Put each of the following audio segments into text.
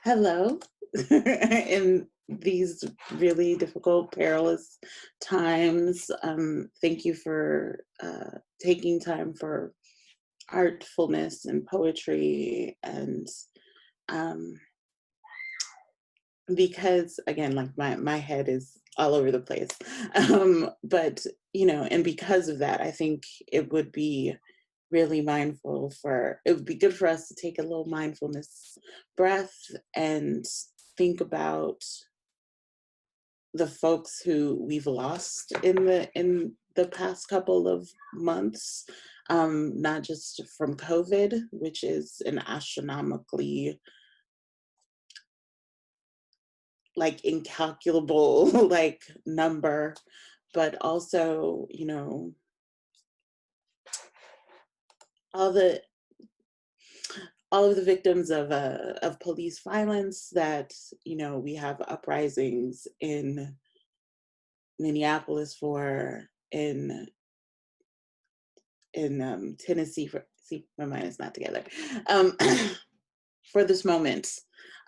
Hello. In these really difficult, perilous times, thank you for taking time for artfulness and poetry. And um, because, again, like my head is all over the place. But, and because of that, I think it would be really it would be good for us to take a little mindfulness breath and think about the folks who we've lost in the past couple of months, not just from COVID, which is an astronomically like incalculable like number, but also, all the all of the victims of police violence that we have uprisings in Minneapolis for, in Tennessee for. See, my mind is not together. Um, for this moment,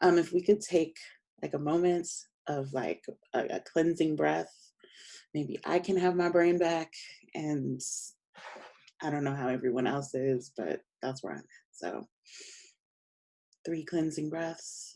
if we could take like a moment of like a cleansing breath, maybe I can have my brain back, and I don't know how everyone else is, but that's where I'm at. So 3 cleansing breaths.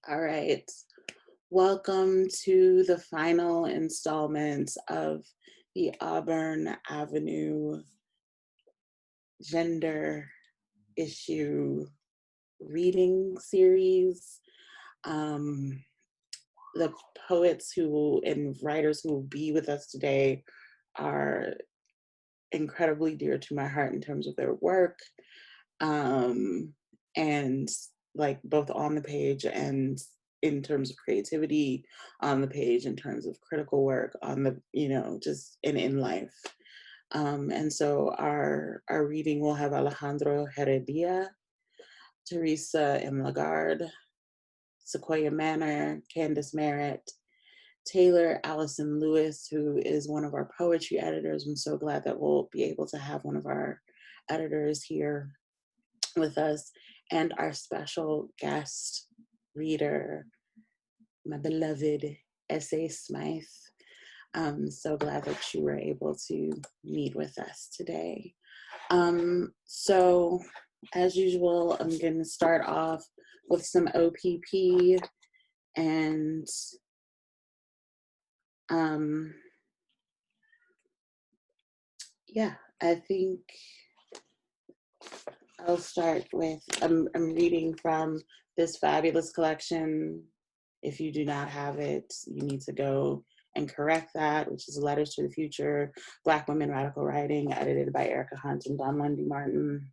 All right. Welcome to the final installment of the Auburn Avenue gender issue reading series. The poets and writers who will be with us today are incredibly dear to my heart in terms of their work, and like both on the page and in terms of creativity on the page, in terms of critical work on the, just in life. And so our reading will have Alejandro Heredia, Teresa M. Lagarde, Sequoia Manor, Candace Merritt, Taylor Allison Lewis, who is one of our poetry editors. I'm so glad that we'll be able to have one of our editors here with us, and our special guest reader, my beloved S.A. Smythe. I'm so glad that you were able to meet with us today. So as usual, I'm going to start off with some OPP, and yeah, I think I'll start with, I'm reading from this fabulous collection. If you do not have it, you need to go and correct that, which is Letters to the Future, Black Women Radical Writing, edited by Erica Hunt and Don Lundy Martin.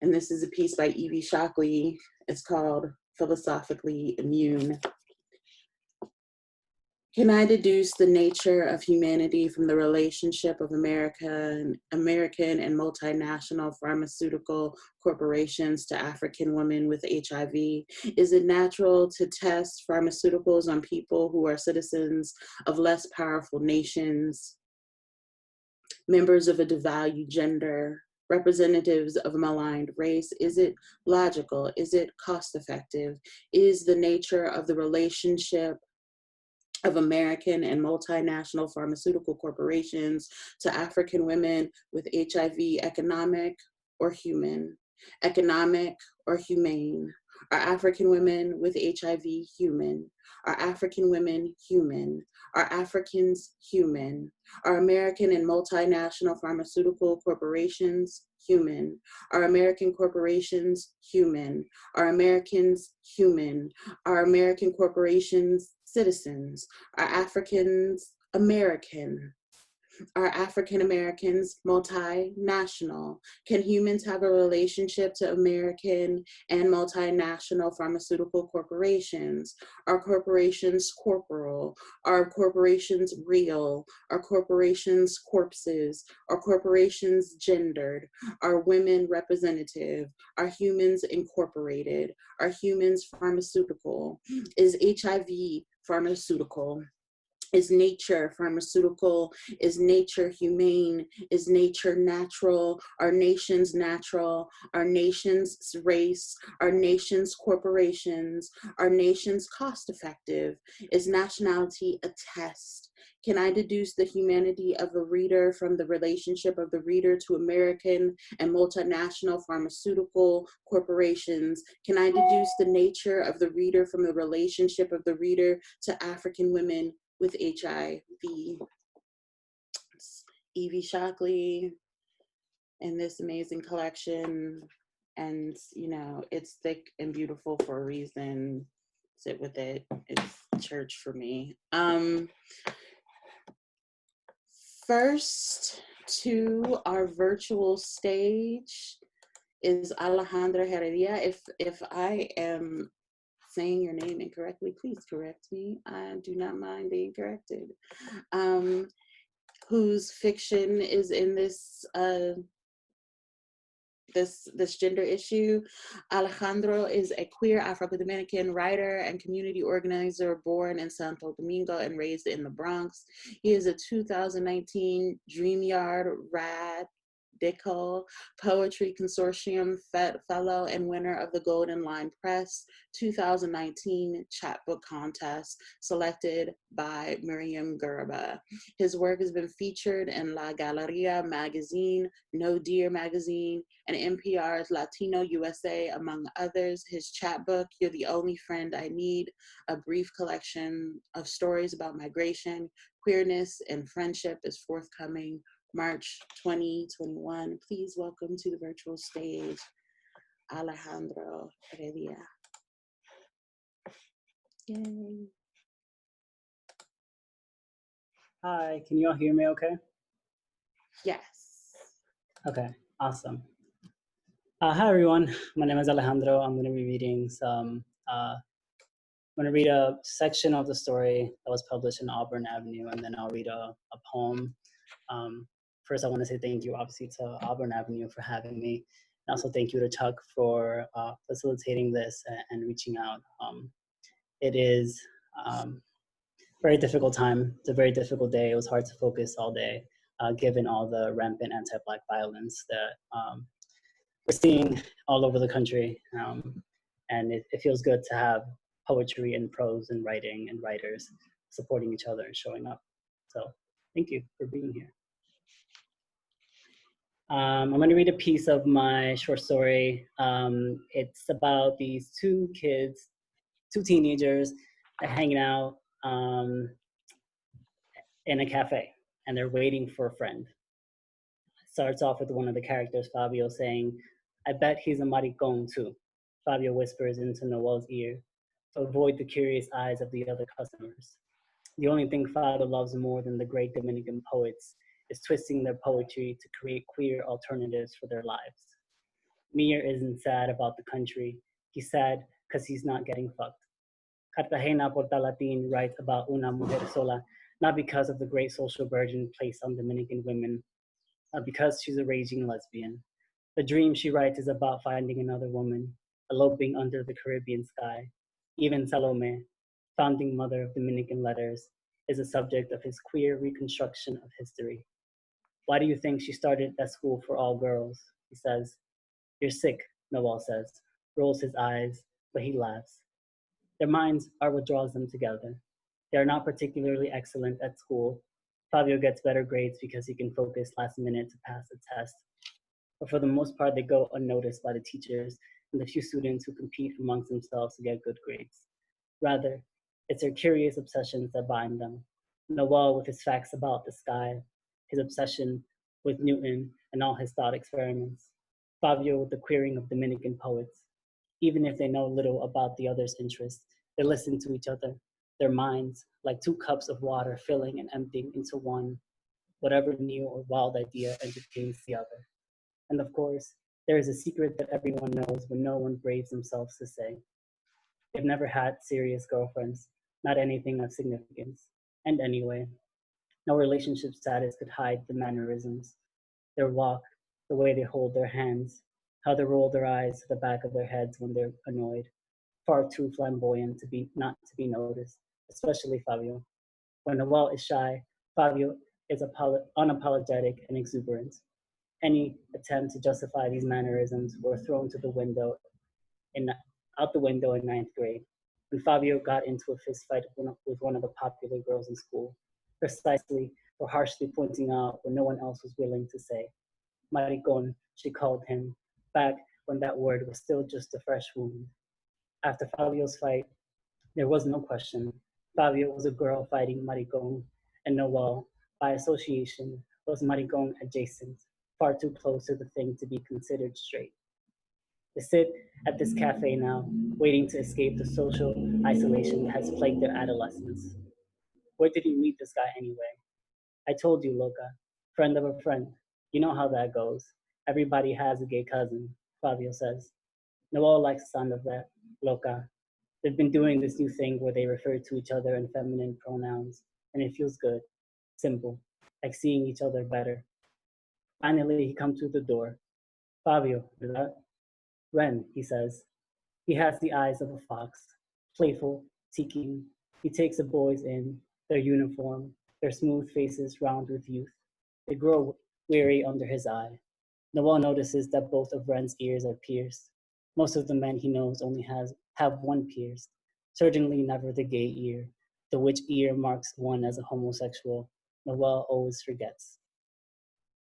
And this is a piece by Evie Shockley. It's called Philosophically Immune. Can I deduce the nature of humanity from the relationship of American and multinational pharmaceutical corporations to African women with HIV? Is it natural to test pharmaceuticals on people who are citizens of less powerful nations, members of a devalued gender, representatives of a maligned race? Is it logical? Is it cost effective? Is the nature of the relationship of American and multinational pharmaceutical corporations to African women with HIV economic or human? Economic or humane? Are African women with HIV human? Are African women human? Are Africans human? Are American and multinational pharmaceutical corporations human? Are American corporations human? Are Americans human? Are American corporations citizens? Are Africans American? Are African Americans multinational? Can humans have a relationship to American and multinational pharmaceutical corporations? Are corporations corporal? Are corporations real? Are corporations corpses? Are corporations gendered? Are women representative? Are humans incorporated? Are humans pharmaceutical? Is HIV pharmaceutical? Is nature pharmaceutical? Is nature humane? Is nature natural? Are nations natural? Are nations race? Are nations corporations? Are nations cost effective? Is nationality a test? Can I deduce the humanity of a reader from the relationship of the reader to American and multinational pharmaceutical corporations? Can I deduce the nature of the reader from the relationship of the reader to African women with HIV? Evie Shockley in this amazing collection. And, you know, it's thick and beautiful for a reason. Sit with it. It's church for me. First to our virtual stage is Alejandra Heredia. If I am saying your name incorrectly, please correct me. I do not mind being corrected. Whose fiction is in this this gender issue. Alejandro is a queer Afro-Dominican writer and community organizer born in Santo Domingo and raised in the Bronx. He is a 2019 Dreamyard Radical Poetry Consortium Fellow and winner of the Golden Line Press 2019 Chapbook Contest, selected by Miriam Gurba. His work has been featured in La Galeria magazine, No Dear magazine, and NPR's Latino USA, among others. His chapbook, You're the Only Friend I Need, a brief collection of stories about migration, queerness, and friendship, is forthcoming March 2021. Please welcome to the virtual stage, Alejandro Heredia. Yay. Hi, can you all hear me okay? Yes. Okay, awesome. Hi everyone, my name is Alejandro. I'm gonna be reading I'm gonna read a section of the story that was published in Auburn Avenue, and then I'll read a poem. First, I wanna say thank you, obviously, to Auburn Avenue for having me. And also thank you to Chuck for facilitating this and reaching out. It is a very difficult time. It's a very difficult day. It was hard to focus all day, given all the rampant anti-Black violence that we're seeing all over the country. And it feels good to have poetry and prose and writing and writers supporting each other and showing up. So thank you for being here. I'm going to read a piece of my short story. It's about these two kids, two teenagers, hanging out in a cafe, and they're waiting for a friend. It starts off with one of the characters, Fabio, saying, "I bet he's a maricon too." Fabio whispers into Noel's ear to avoid the curious eyes of the other customers. The only thing Fabio loves more than the great Dominican poets is twisting their poetry to create queer alternatives for their lives. Mir isn't sad about the country. He's sad because he's not getting fucked. Cartagena Portalatin writes about una mujer sola, not because of the great social burden placed on Dominican women, because she's a raging lesbian. The dream, she writes, is about finding another woman, eloping under the Caribbean sky. Even Salome, founding mother of Dominican letters, is a subject of his queer reconstruction of history. "Why do you think she started that school for all girls?" he says. "You're sick," Noel says, rolls his eyes, but he laughs. Their minds are what draws them together. They are not particularly excellent at school. Fabio gets better grades because he can focus last minute to pass a test. But for the most part, they go unnoticed by the teachers and the few students who compete amongst themselves to get good grades. Rather, it's their curious obsessions that bind them. Noel with his facts about the sky, his obsession with Newton and all his thought experiments. Fabio with the queering of Dominican poets. Even if they know little about the other's interests, they listen to each other, their minds, like two cups of water filling and emptying into one. whatever new or wild idea entertains the other. And of course, there is a secret that everyone knows but no one braves themselves to say. They've never had serious girlfriends, not anything of significance. And anyway, no relationship status could hide the mannerisms, their walk, the way they hold their hands, how they roll their eyes to the back of their heads when they're annoyed. Far too flamboyant to be not to be noticed, especially Fabio. When Noel is shy, Fabio is unapologetic and exuberant. Any attempt to justify these mannerisms were thrown to the window in out the window in ninth grade, when Fabio got into a fist fight with one of the popular girls in school, precisely for harshly pointing out what no one else was willing to say. Maricon, she called him, back when that word was still just a fresh wound. After Fabio's fight, there was no question. Fabio was a girl fighting Maricon, and Noel, by association, was Maricon adjacent, far too close to the thing to be considered straight. They sit at this cafe now, waiting to escape the social isolation that has plagued their adolescence. Where did you meet this guy anyway? I told you, Loca. Friend of a friend. You know how that goes. Everybody has a gay cousin, Fabio says. Noel likes the sound of that, Loca. They've been doing this new thing where they refer to each other in feminine pronouns, and it feels good. Simple. Like seeing each other better. Finally, he comes through the door. Fabio, is that? Ren, he says. He has the eyes of a fox, playful, seeking. He takes the boys in, their uniform, their smooth faces round with youth. They grow weary under his eye. Noel notices that both of Ren's ears are pierced. Most of the men he knows only have one pierced, certainly never the gay ear, the which ear marks one as a homosexual. Noel always forgets.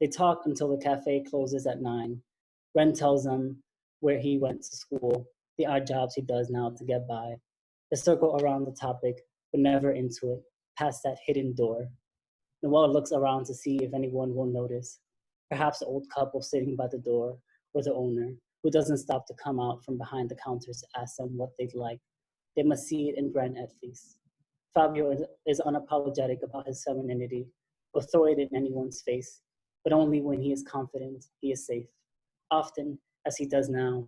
They talk until the cafe closes at 9. Ren tells them where he went to school, the odd jobs he does now to get by. They circle around the topic, but never into it, past that hidden door. Noel looks around to see if anyone will notice. Perhaps the old couple sitting by the door, or the owner, who doesn't stop to come out from behind the counters to ask them what they'd like. They must see it in Ren at least. Fabio is unapologetic about his femininity, will throw it in anyone's face, but only when he is confident he is safe. Often, as he does now,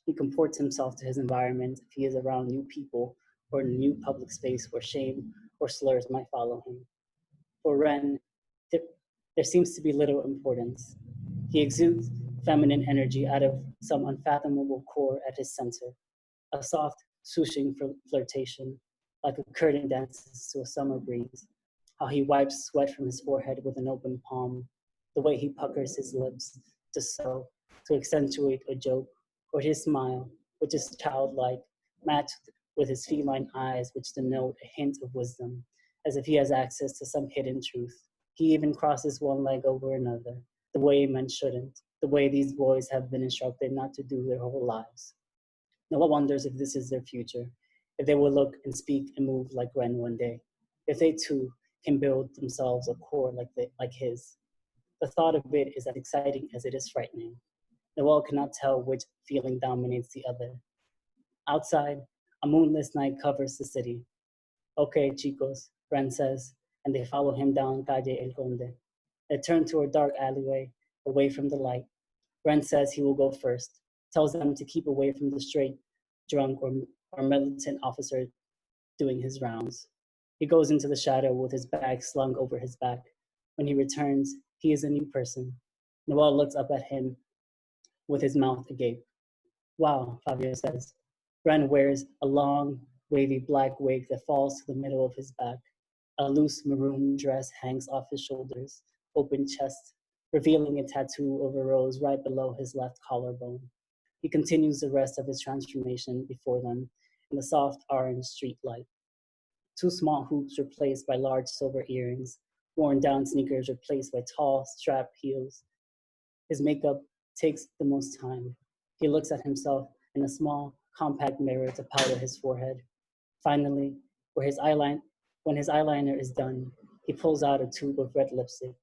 he comports himself to his environment if he is around new people or in a new public space where shame or slurs might follow him. For Ren, there, there seems to be little importance. He exudes feminine energy out of some unfathomable core at his center, a soft, swooshing flirtation, like a curtain dances to a summer breeze. How he wipes sweat from his forehead with an open palm, the way he puckers his lips, just so, to accentuate a joke, or his smile, which is childlike, matched with his feline eyes, which denote a hint of wisdom, as if he has access to some hidden truth. He even crosses one leg over another, the way men shouldn't, the way these boys have been instructed not to do their whole lives. No one wonders if this is their future, if they will look and speak and move like Ren one day, if they too can build themselves a core like his. The thought of it is as exciting as it is frightening. Noel cannot tell which feeling dominates the other. Outside, a moonless night covers the city. Okay, chicos, Ren says, and they follow him down Calle El Conde. They turn to a dark alleyway, away from the light. Ren says he will go first, tells them to keep away from the straight, drunk, or militant officer doing his rounds. He goes into the shadow with his bag slung over his back. When he returns, he is a new person. Noel looks up at him with his mouth agape. Wow, Fabio says. Ren wears a long, wavy black wig that falls to the middle of his back. A loose maroon dress hangs off his shoulders, open chest, revealing a tattoo of a rose right below his left collarbone. He continues the rest of his transformation before them in the soft orange street light. Two small hoops replaced by large silver earrings, worn down sneakers replaced by tall, strap heels. His makeup takes the most time. He looks at himself in a small, compact mirror to powder his forehead. Finally, when his eyeliner is done, he pulls out a tube of red lipstick.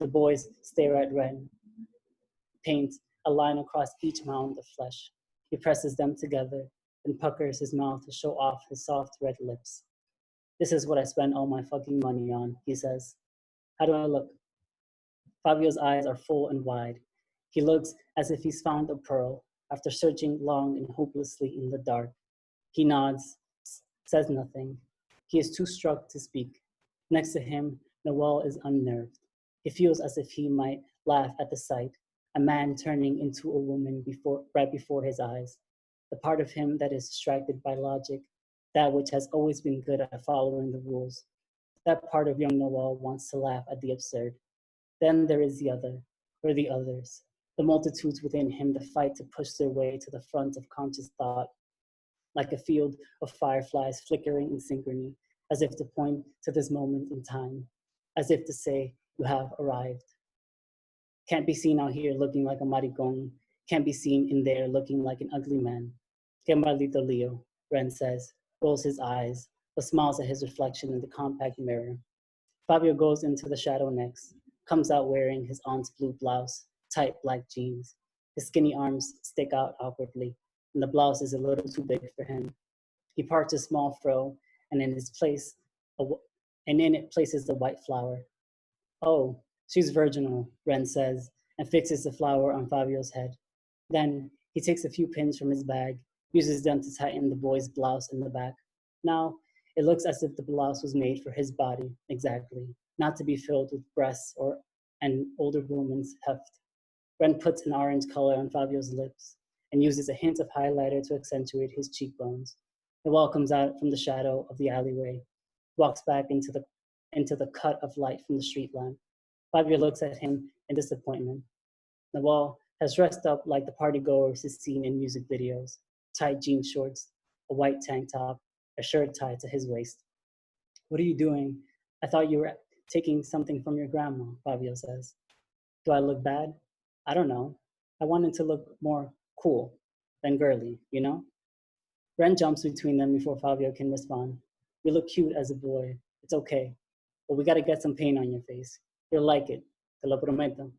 The boys stare at Ren, paint a line across each mound of flesh. He presses them together and puckers his mouth to show off his soft red lips. This is what I spend all my fucking money on, he says. How do I look? Fabio's eyes are full and wide. He looks as if he's found a pearl after searching long and hopelessly in the dark. He nods, says nothing. He is too struck to speak. Next to him, Noel is unnerved. He feels as if he might laugh at the sight, a man turning into a woman right before his eyes. The part of him that is distracted by logic, that which has always been good at following the rules. That part of young Noel wants to laugh at the absurd. Then there is the other, or the others, the multitudes within him that fight to push their way to the front of conscious thought, like a field of fireflies flickering in synchrony, as if to point to this moment in time, as if to say, you have arrived. Can't be seen out here looking like a maricon, can't be seen in there looking like an ugly man. Que maldito Leo, Ren says, rolls his eyes, but smiles at his reflection in the compact mirror. Fabio goes into the shadow next, comes out wearing his aunt's blue blouse, tight black jeans. His skinny arms stick out awkwardly, and the blouse is a little too big for him. He parts a small fro, and in its place, and in it places the white flower. Oh, she's virginal, Ren says, and fixes the flower on Fabio's head. Then he takes a few pins from his bag, uses them to tighten the boy's blouse in the back. Now, it looks as if the blouse was made for his body, exactly, not to be filled with breasts or an older woman's heft. Ren puts an orange color on Fabio's lips and uses a hint of highlighter to accentuate his cheekbones. Noel comes out from the shadow of the alleyway, walks back into the cut of light from the street lamp. Fabio looks at him in disappointment. Noel has dressed up like the partygoers he's seen in music videos, tight jean shorts, a white tank top, a shirt tied to his waist. What are you doing? I thought you were taking something from your grandma, Fabio says. Do I look bad? I don't know. I wanted to look more cool than girly, you know? Ren jumps between them before Fabio can respond. You look cute as a boy. It's okay. But we gotta get some paint on your face. You'll like it. Te lo prometo.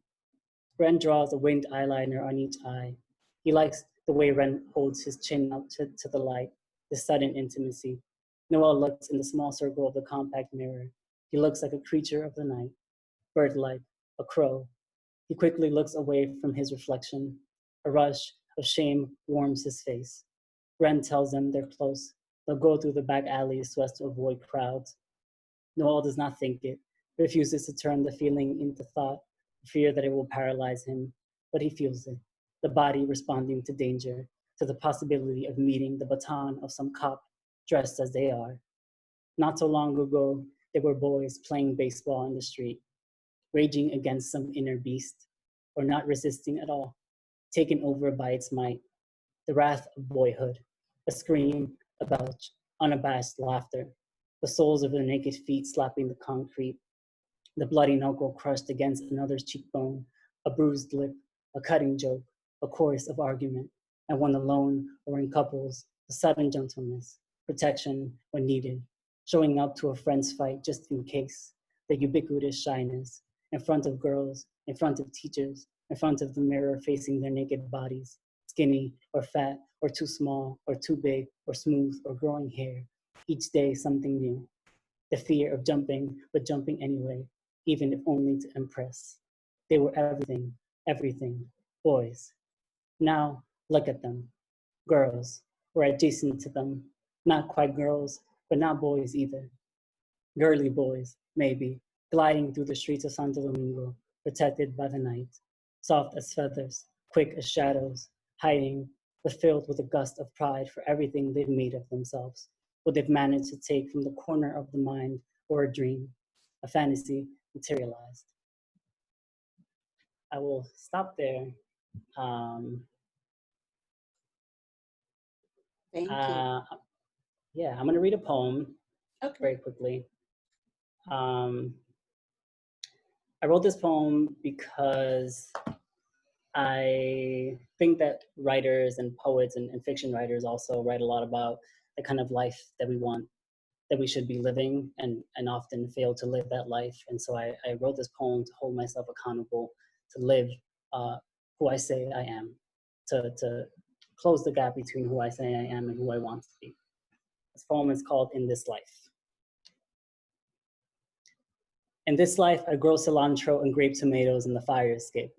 Ren draws a winged eyeliner on each eye. He likes the way Ren holds his chin up to the light, the sudden intimacy. Noel looks in the small circle of the compact mirror. He looks like a creature of the night, bird-like, a crow. He quickly looks away from his reflection. A rush of shame warms his face. Ren tells them they're close. They'll go through the back alleys so as to avoid crowds. Noel does not think it, refuses to turn the feeling into thought, fear that it will paralyze him, but he feels it, the body responding to danger, to the possibility of meeting the baton of some cop dressed as they are. Not so long ago, there were boys playing baseball in the street, raging against some inner beast, or not resisting at all, taken over by its might, the wrath of boyhood, a scream, a belch, unabashed laughter, the soles of their naked feet slapping the concrete, the bloody knuckle crushed against another's cheekbone, a bruised lip, a cutting joke, a chorus of argument, and when alone or in couples, a sudden gentleness, protection when needed, showing up to a friend's fight just in case, the ubiquitous shyness, in front of girls, in front of teachers, in front of the mirror facing their naked bodies, skinny or fat or too small or too big or smooth or growing hair, each day something new. The fear of jumping, but jumping anyway, even if only to impress. They were everything, everything, boys. Now, look at them. Girls, or adjacent to them. Not quite girls, but not boys either. Girly boys, maybe, gliding through the streets of Santo Domingo, protected by the night. Soft as feathers, quick as shadows, hiding, but filled with a gust of pride for everything they've made of themselves, what they've managed to take from the corner of the mind or a dream, a fantasy materialized. I will stop there. Um, Thank you. Yeah, I'm going to read a poem Okay. very quickly. I wrote this poem because I think that writers and poets and fiction writers also write a lot about the kind of life that we want, that we should be living, and often fail to live that life. And so I wrote this poem to hold myself accountable to live who I say I am, to close the gap between who I say I am and who I want to be. This poem is called In This Life. In this life, I grow cilantro and grape tomatoes in the fire escape.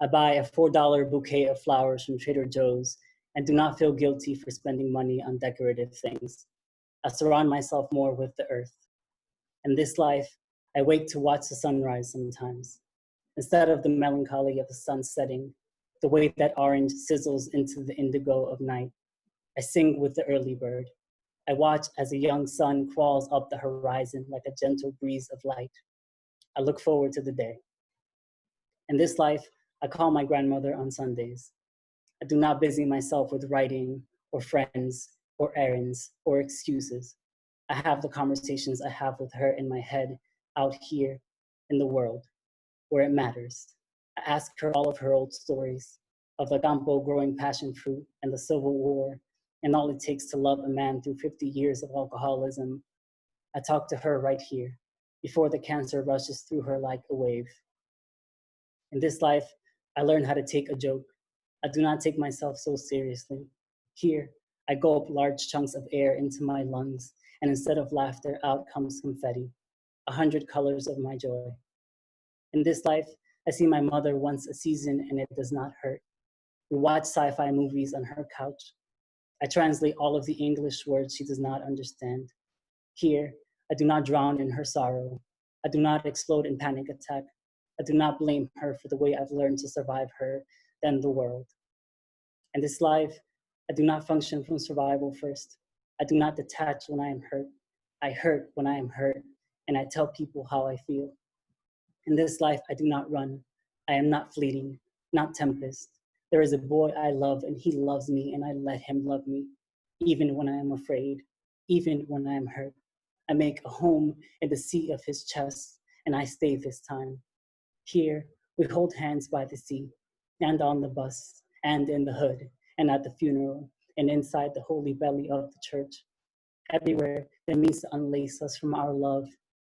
I buy a $4 bouquet of flowers from Trader Joe's and do not feel guilty for spending money on decorative things. I surround myself more with the earth. In this life, I wake to watch the sunrise sometimes. Instead of the melancholy of the sun setting, the way that orange sizzles into the indigo of night, I sing with the early bird. I watch as a young sun crawls up the horizon like a gentle breeze of light. I look forward to the day. In this life, I call my grandmother on Sundays. I do not busy myself with writing or friends or errands or excuses. I have the conversations I have with her in my head out here in the world where it matters. I ask her all of her old stories of the campo growing passion fruit and the Civil War and all it takes to love a man through 50 years of alcoholism. I talk to her right here before the cancer rushes through her like a wave. In this life, I learn how to take a joke. I do not take myself so seriously. Here, I gulp large chunks of air into my lungs, and instead of laughter, out comes confetti, 100 colors of my joy. In this life, I see my mother once a season and it does not hurt. We watch sci-fi movies on her couch. I translate all of the English words she does not understand. Here, I do not drown in her sorrow. I do not explode in panic attack. I do not blame her for the way I've learned to survive her, then the world. In this life, I do not function from survival first. I do not detach when I am hurt. I hurt when I am hurt, and I tell people how I feel. In this life, I do not run. I am not fleeting, not tempest. There is a boy I love, and he loves me, and I let him love me, even when I am afraid, even when I am hurt. I make a home in the sea of his chest, and I stay this time. Here, we hold hands by the sea, and on the bus, and in the hood, and at the funeral, and inside the holy belly of the church. Everywhere there means to unlace us from our love.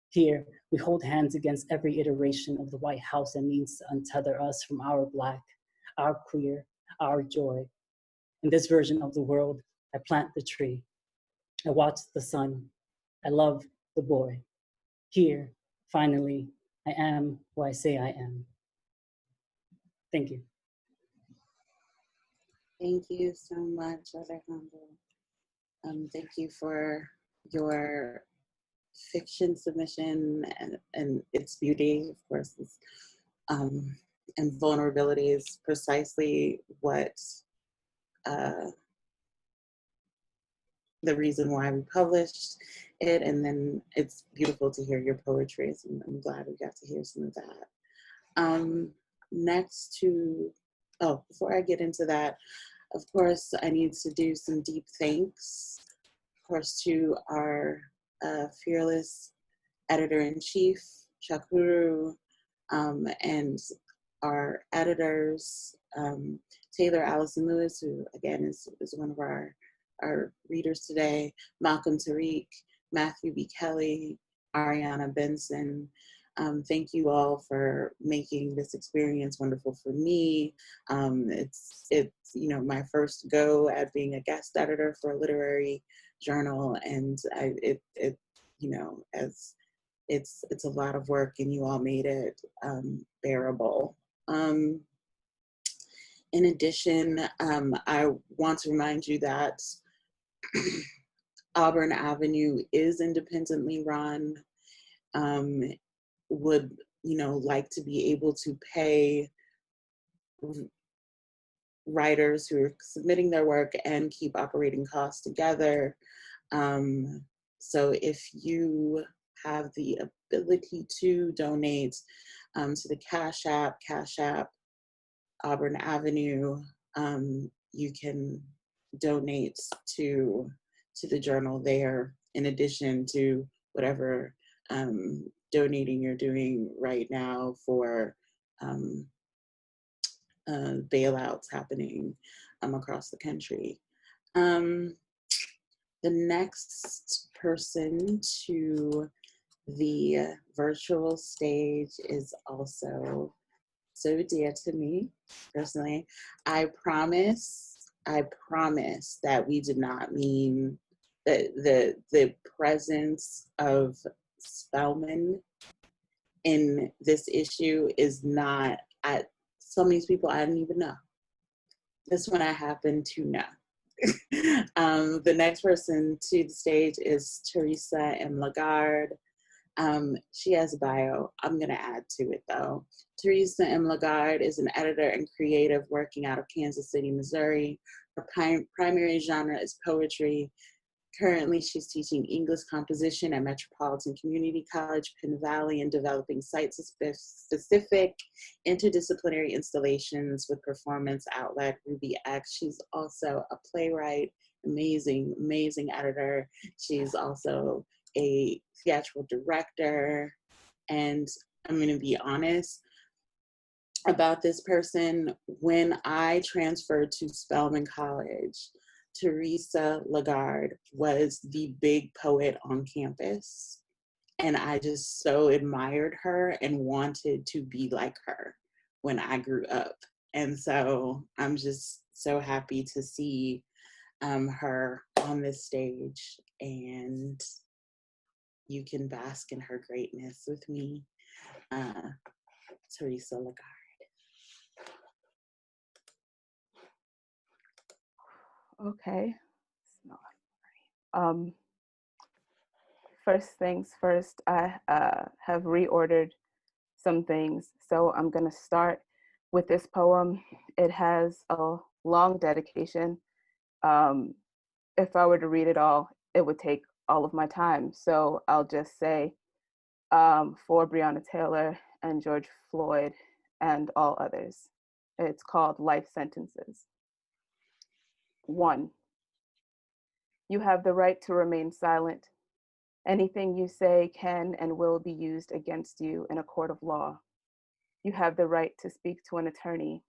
Here, we hold hands against every iteration of the White House that means to untether us from our black, our queer, our joy. In this version of the world, I plant the tree. I watch the sun. I love the boy. Here, finally, I am who I say I am. Thank you. Thank you so much, Alejandro. Thank you for your fiction submission and its beauty, of course, and vulnerability is precisely what the reason why we published it. And then it's beautiful to hear your poetry. So I'm glad we got to hear some of that. Next to, oh, before I get into that, of course, I need to do some deep thanks, of course, to our fearless editor-in-chief, Chakuru, and our editors, Taylor Allison Lewis, who again is one of our readers today, Malcolm Tariq, Matthew B. Kelly, Ariana Benson. Thank you all for making this experience wonderful for me. It's my first go at being a guest editor for a literary journal, and as it's a lot of work, and you all made it bearable. In addition, I want to remind you that Auburn Avenue is independently run. Would like to be able to pay writers who are submitting their work and keep operating costs together. So if you have the ability to donate to the Cash App, Auburn Avenue, you can donate to the journal there, in addition to whatever donating you're doing right now for bailouts happening across the country. The next person to the virtual stage is also so dear to me personally. I promise that we did not mean the presence of Spellman in this issue is not, some of these people I didn't even know. This one I happen to know. The next person to the stage is Teresa M. Lagarde. She has a bio. I'm going to add to it though. Teresa M. Lagarde is an editor and creative working out of Kansas City, Missouri. Her primary genre is poetry. Currently, she's teaching English composition at Metropolitan Community College, Penn Valley, and developing site-specific interdisciplinary installations with performance outlet Ruby X. She's also a playwright, amazing, amazing editor. She's also a theatrical director. And I'm going to be honest about this person. When I transferred to Spelman College, Teresa Lagarde was the big poet on campus. And I just so admired her and wanted to be like her when I grew up. And so I'm just so happy to see her on this stage, and you can bask in her greatness with me, Teresa Lagarde. Okay. First things first, I have reordered some things. So I'm going to start with this poem. It has a long dedication. If I were to read it all, it would take all of my time. So I'll just say, for Breonna Taylor and George Floyd and all others. It's called Life Sentences. 1. You have the right to remain silent. Anything you say can and will be used against you in a court of law. You have the right to speak to an attorney.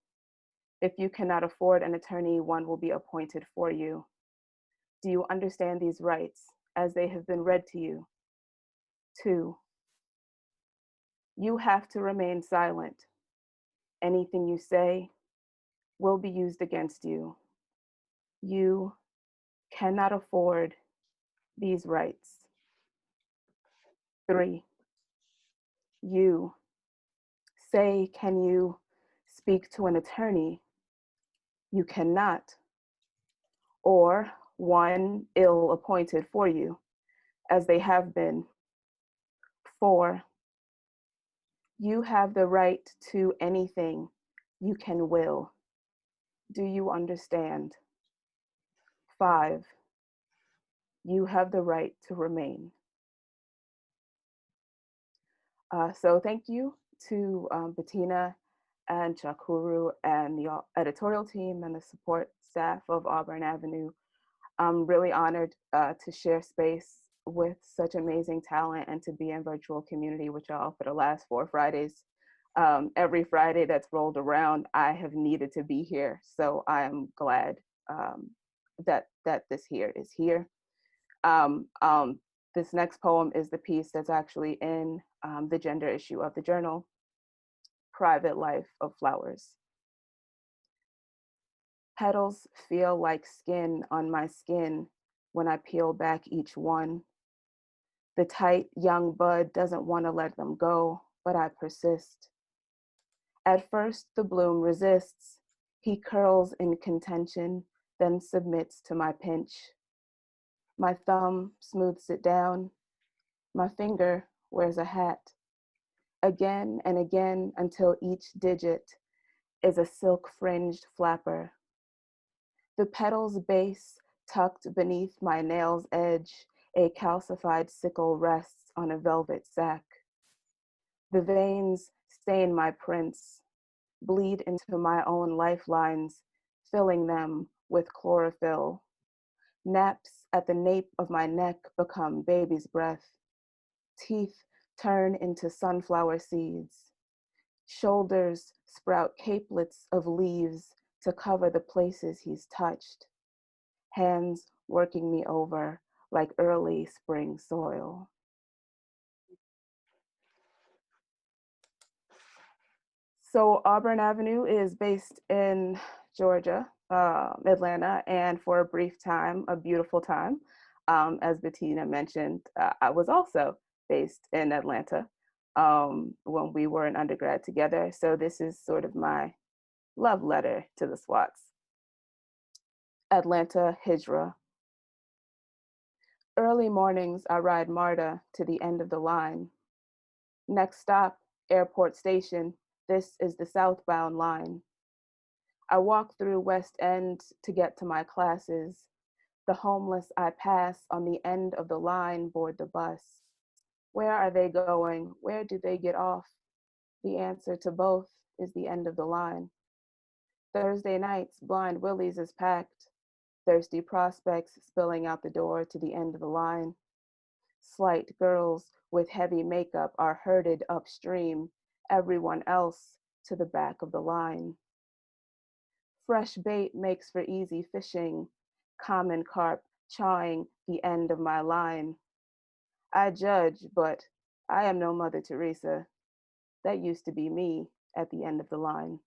If you cannot afford an attorney, one will be appointed for you. Do you understand these rights as they have been read to you? 2. You have to remain silent. Anything you say will be used against you. You cannot afford these rights. 3. You say, can you speak to an attorney? You cannot, or one ill appointed for you, as they have been. 4. You have the right to anything you can will. Do you understand? 5. You have the right to remain. So thank you to Bettina and Chakuru and the editorial team and the support staff of Auburn Avenue. I'm really honored to share space with such amazing talent and to be in virtual community with y'all for the last 4 Fridays. Every Friday that's rolled around, I have needed to be here. So I am glad that this here is here. This next poem is the piece that's actually in the gender issue of the journal, Private Life of Flowers. Petals feel like skin on my skin when I peel back each one. The tight young bud doesn't want to let them go, but I persist. At first, the bloom resists. He curls in contention, then submits to my pinch. My thumb smooths it down. My finger wears a hat. Again and again until each digit is a silk-fringed flapper. The petal's base tucked beneath my nail's edge, a calcified sickle rests on a velvet sack. The veins stain my prints, bleed into my own lifelines, filling them with chlorophyll. Naps at the nape of my neck become baby's breath. Teeth turn into sunflower seeds. Shoulders sprout capelets of leaves to cover the places he's touched. Hands working me over like early spring soil. So Auburn Avenue is based in Georgia, Atlanta, and for a brief time, a beautiful time. As Bettina mentioned, I was also based in Atlanta. when we were in undergrad together. So this is sort of my love letter to the SWATs. Atlanta Hijra. Early mornings, I ride MARTA to the end of the line. Next stop, Airport Station. This is the southbound line. I walk through West End to get to my classes. The homeless I pass on the end of the line board the bus. Where are they going? Where do they get off? The answer to both is the end of the line. Thursday nights, Blind Willie's is packed. Thirsty prospects spilling out the door to the end of the line. Slight girls with heavy makeup are herded upstream, everyone else to the back of the line. Fresh bait makes for easy fishing, common carp chawing the end of my line. I judge, but I am no Mother Teresa. That used to be me at the end of the line.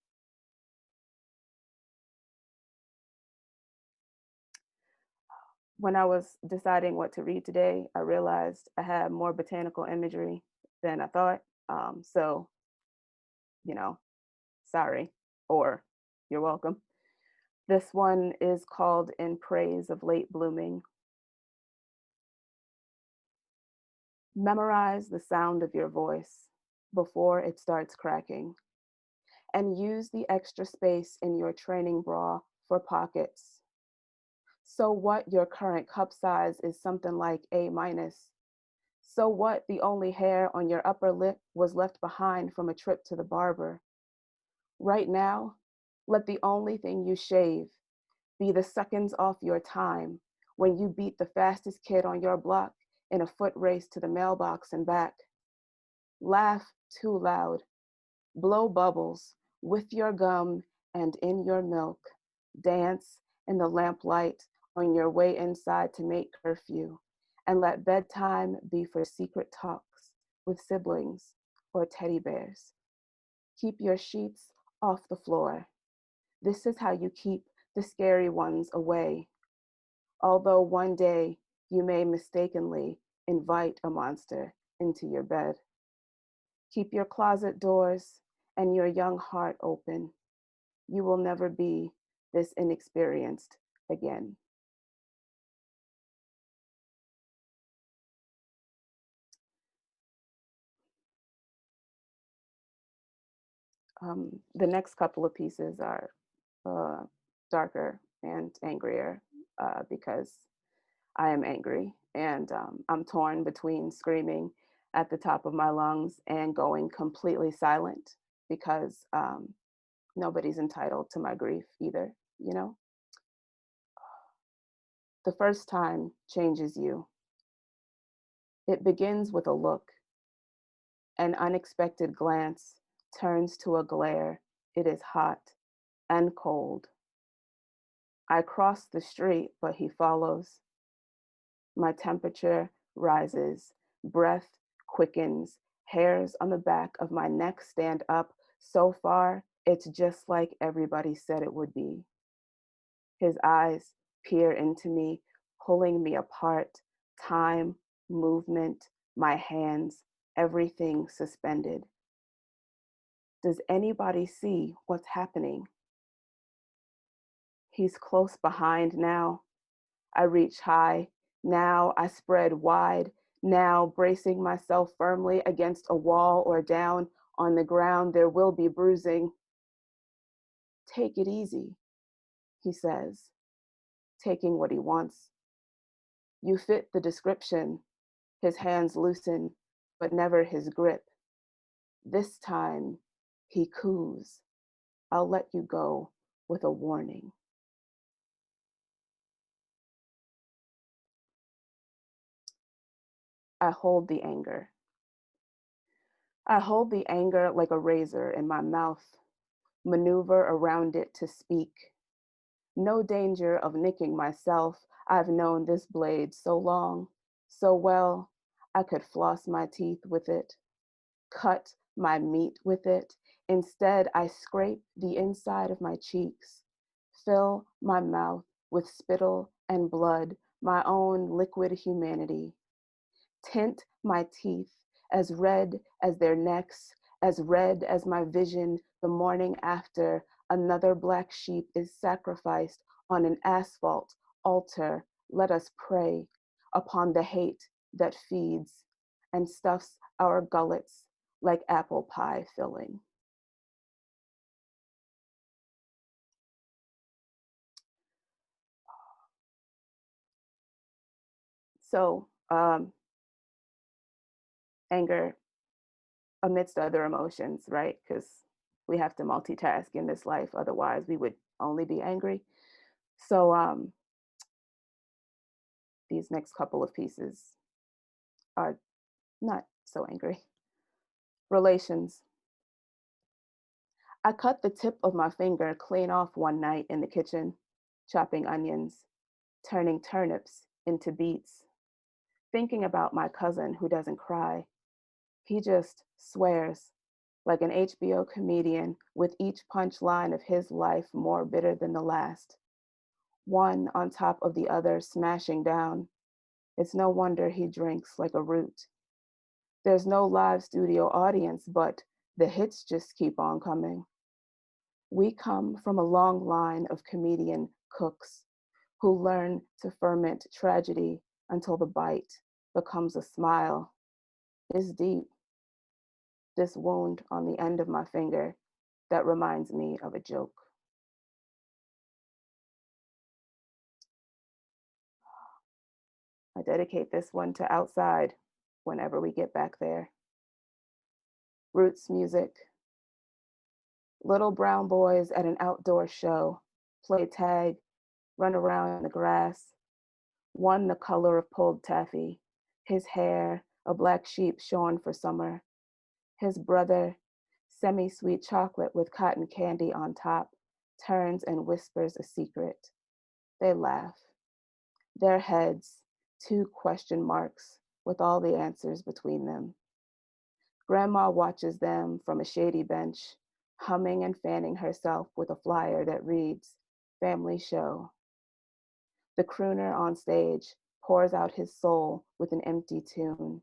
When I was deciding what to read today, I realized I had more botanical imagery than I thought. So, you know, sorry, or you're welcome. This one is called In Praise of Late Blooming. Memorize the sound of your voice before it starts cracking, and use the extra space in your training bra for pockets. So what your current cup size is something like A minus. So what the only hair on your upper lip was left behind from a trip to the barber. Right now, let the only thing you shave be the seconds off your time when you beat the fastest kid on your block in a foot race to the mailbox and back. Laugh too loud. Blow bubbles with your gum and in your milk. Dance in the lamplight on your way inside to make curfew. And let bedtime be for secret talks with siblings or teddy bears. Keep your sheets off the floor. This is how you keep the scary ones away. Although one day you may mistakenly invite a monster into your bed. Keep your closet doors and your young heart open. You will never be this inexperienced again. The next couple of pieces are darker and angrier because I am angry and I'm torn between screaming at the top of my lungs and going completely silent because nobody's entitled to my grief either, you know? The first time changes you. It begins with a look. An unexpected glance turns to a glare. It is hot and cold. I cross the street, but he follows. My temperature rises, breath quickens, hairs on the back of my neck stand up. So far, it's just like everybody said it would be. His eyes peer into me, pulling me apart, time, movement, my hands, everything suspended. Does anybody see what's happening? He's close behind now. I reach high. Now I spread wide. Now bracing myself firmly against a wall or down on the ground, there will be bruising. Take it easy, he says, taking what he wants. You fit the description. His hands loosen, but never his grip. This time, he coos. I'll let you go with a warning. I hold the anger. I hold the anger like a razor in my mouth, maneuver around it to speak. No danger of nicking myself. I've known this blade so long, so well, I could floss my teeth with it, cut my meat with it. Instead, I scrape the inside of my cheeks, fill my mouth with spittle and blood, my own liquid humanity. Tint my teeth as red as their necks, as red as my vision the morning after another black sheep is sacrificed on an asphalt altar. Let us pray upon the hate that feeds and stuffs our gullets like apple pie filling. So, anger amidst other emotions, right? Because we have to multitask in this life, otherwise we would only be angry. So these next couple of pieces are not so angry. Relations. I cut the tip of my finger clean off one night in the kitchen, chopping onions, turning turnips into beets, thinking about my cousin who doesn't cry. He just swears like an HBO comedian, with each punchline of his life more bitter than the last, one on top of the other smashing down. It's no wonder he drinks like a root. There's no live studio audience, but the hits just keep on coming. We come from a long line of comedian cooks who learn to ferment tragedy until the bite becomes a smile. It's deep, this wound on the end of my finger that reminds me of a joke. I dedicate this one to outside whenever we get back there. Roots music. Little brown boys at an outdoor show play tag, run around in the grass. One the color of pulled taffy, his hair a black sheep shorn for summer. His brother, semi-sweet chocolate with cotton candy on top, turns and whispers a secret. They laugh. Their heads, two question marks with all the answers between them. Grandma watches them from a shady bench, humming and fanning herself with a flyer that reads, Family Show. The crooner on stage pours out his soul with an empty tune.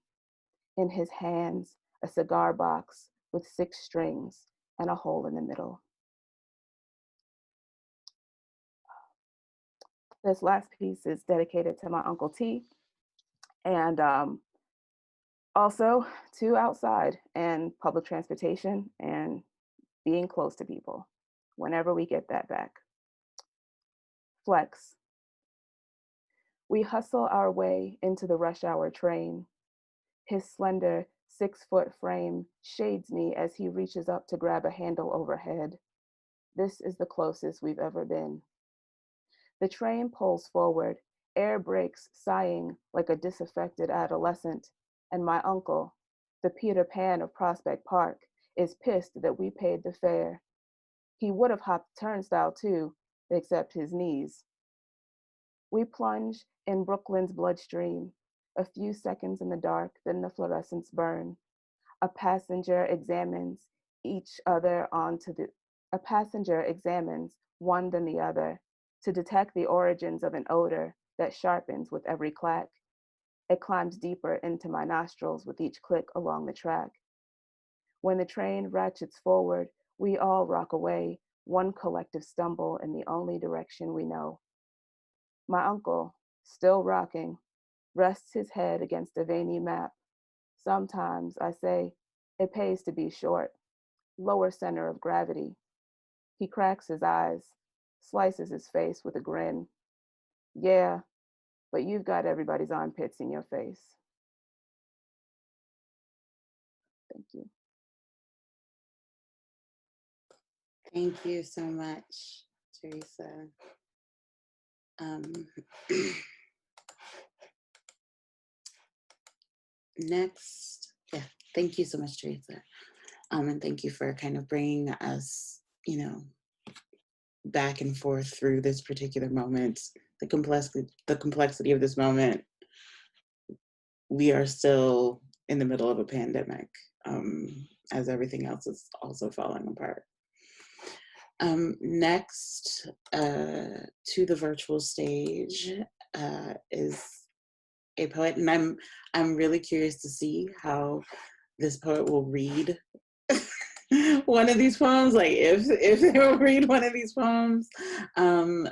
In his hands, a cigar box with 6 strings and a hole in the middle. This last piece is dedicated to my Uncle T, and also to outside and public transportation and being close to people whenever we get that back. Flex. We hustle our way into the rush hour train. His slender 6-foot frame shades me as he reaches up to grab a handle overhead. This is the closest we've ever been. The train pulls forward, air brakes sighing like a disaffected adolescent, and my uncle, the Peter Pan of Prospect Park, is pissed that we paid the fare. He would have hopped the turnstile too, except his knees. We plunge in Brooklyn's bloodstream, a few seconds in the dark, then the fluorescents burn. A passenger examines one then the other to detect the origins of an odor that sharpens with every clack. It climbs deeper into my nostrils with each click along the track. When the train ratchets forward, we all rock away, one collective stumble in the only direction we know. My uncle, still rocking, rests his head against a veiny map. Sometimes, I say, it pays to be short, lower center of gravity. He cracks his eyes, slices his face with a grin. Yeah, but you've got everybody's armpits in your face. Thank you. Thank you so much, Teresa. Next, yeah, thank you so much, Teresa. And thank you for kind of bringing us, back and forth through this particular moment, the complexity of this moment. We are still in the middle of a pandemic, as everything else is also falling apart. Next to the virtual stage is a poet, and I'm really curious to see how this poet will read one of these poems, like if they will read one of these poems.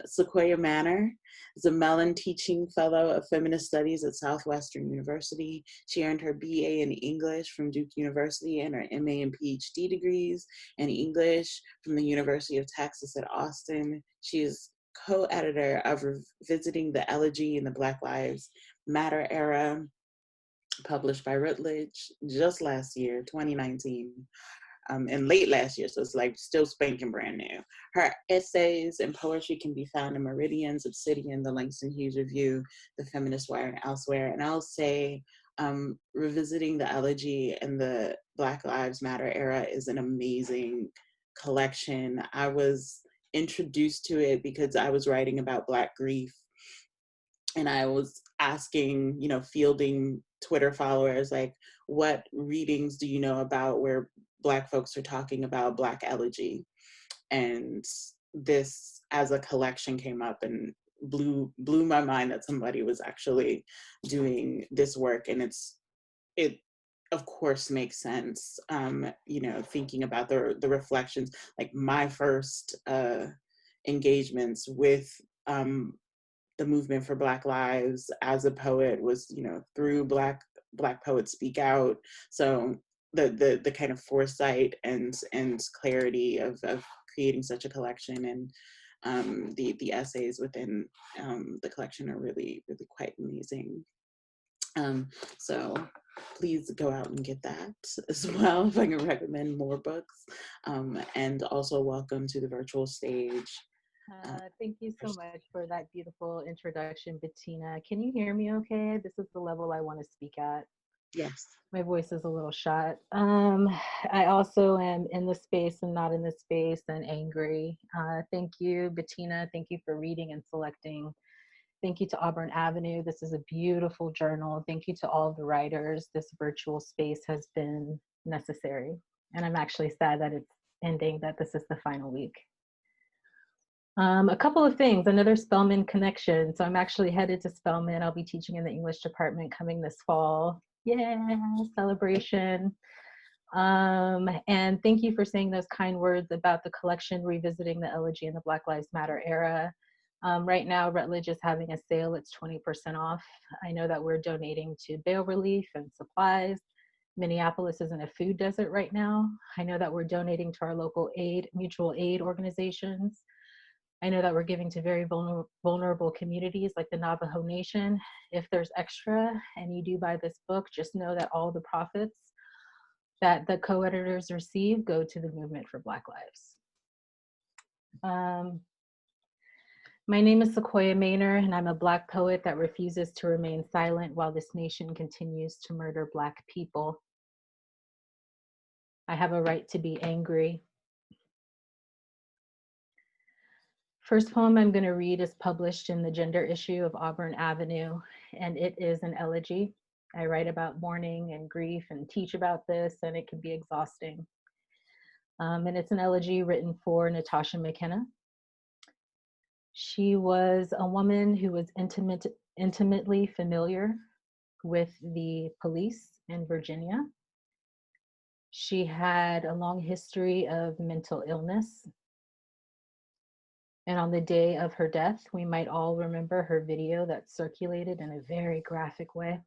Sequoia Manor is a Mellon Teaching Fellow of Feminist Studies at Southwestern University. She earned her BA in English from Duke University and her MA and PhD degrees in English from the University of Texas at Austin. She is co-editor of Revisiting the Elegy in the Black Lives Matter Era, published by Routledge just last year, 2019. And late last year, so it's like still spanking brand new. Her essays and poetry can be found in Meridians, Obsidian, the Langston Hughes Review, the Feminist Wire, and elsewhere. And I'll say Revisiting the Elegy and the Black Lives Matter Era is an amazing collection. I was introduced to it because I was writing about Black grief, and I was asking, fielding Twitter followers, like, what readings do you know about where Black folks are talking about Black elegy? And this as a collection came up and blew my mind that somebody was actually doing this work. And it of course makes sense, thinking about the reflections. Like my first engagements with the movement for Black lives as a poet was, through Black Poets Speak Out. So the kind of foresight and clarity of creating such a collection, and the essays within the collection are really, really quite amazing. So please go out and get that as well, if I can recommend more books. And also welcome to the virtual stage. Thank you so much for that beautiful introduction, Bettina. Can you hear me okay? This is the level I want to speak at. Yes. My voice is a little shot. I also am in the space and not in the space and angry. Thank you, Bettina. Thank you for reading and selecting. Thank you to Auburn Avenue. This is a beautiful journal. Thank you to all the writers. This virtual space has been necessary. And I'm actually sad that it's ending, that this is the final week. A couple of things, another Spelman connection. So I'm actually headed to Spelman. I'll be teaching in the English department coming this fall. Yeah, celebration. And thank you for saying those kind words about the collection, Revisiting the Elegy in the Black Lives Matter Era. Right now, Routledge is having a sale. It's 20% off. I know that we're donating to bail relief and supplies. Minneapolis is in a food desert right now. I know that we're donating to our local mutual aid organizations. I know that we're giving to very vulnerable communities like the Navajo Nation. If there's extra and you do buy this book, just know that all the profits that the co-editors receive go to the Movement for Black Lives. My name is Sequoia Manor, and I'm a Black poet that refuses to remain silent while this nation continues to murder Black people. I have a right to be angry. First poem I'm going to read is published in the gender issue of Auburn Avenue, and it is an elegy. I write about mourning and grief and teach about this, and it can be exhausting. And it's an elegy written for Natasha McKenna. She was a woman who was intimately familiar with the police in Virginia. She had a long history of mental illness. And on the day of her death, we might all remember her video that circulated in a very graphic way.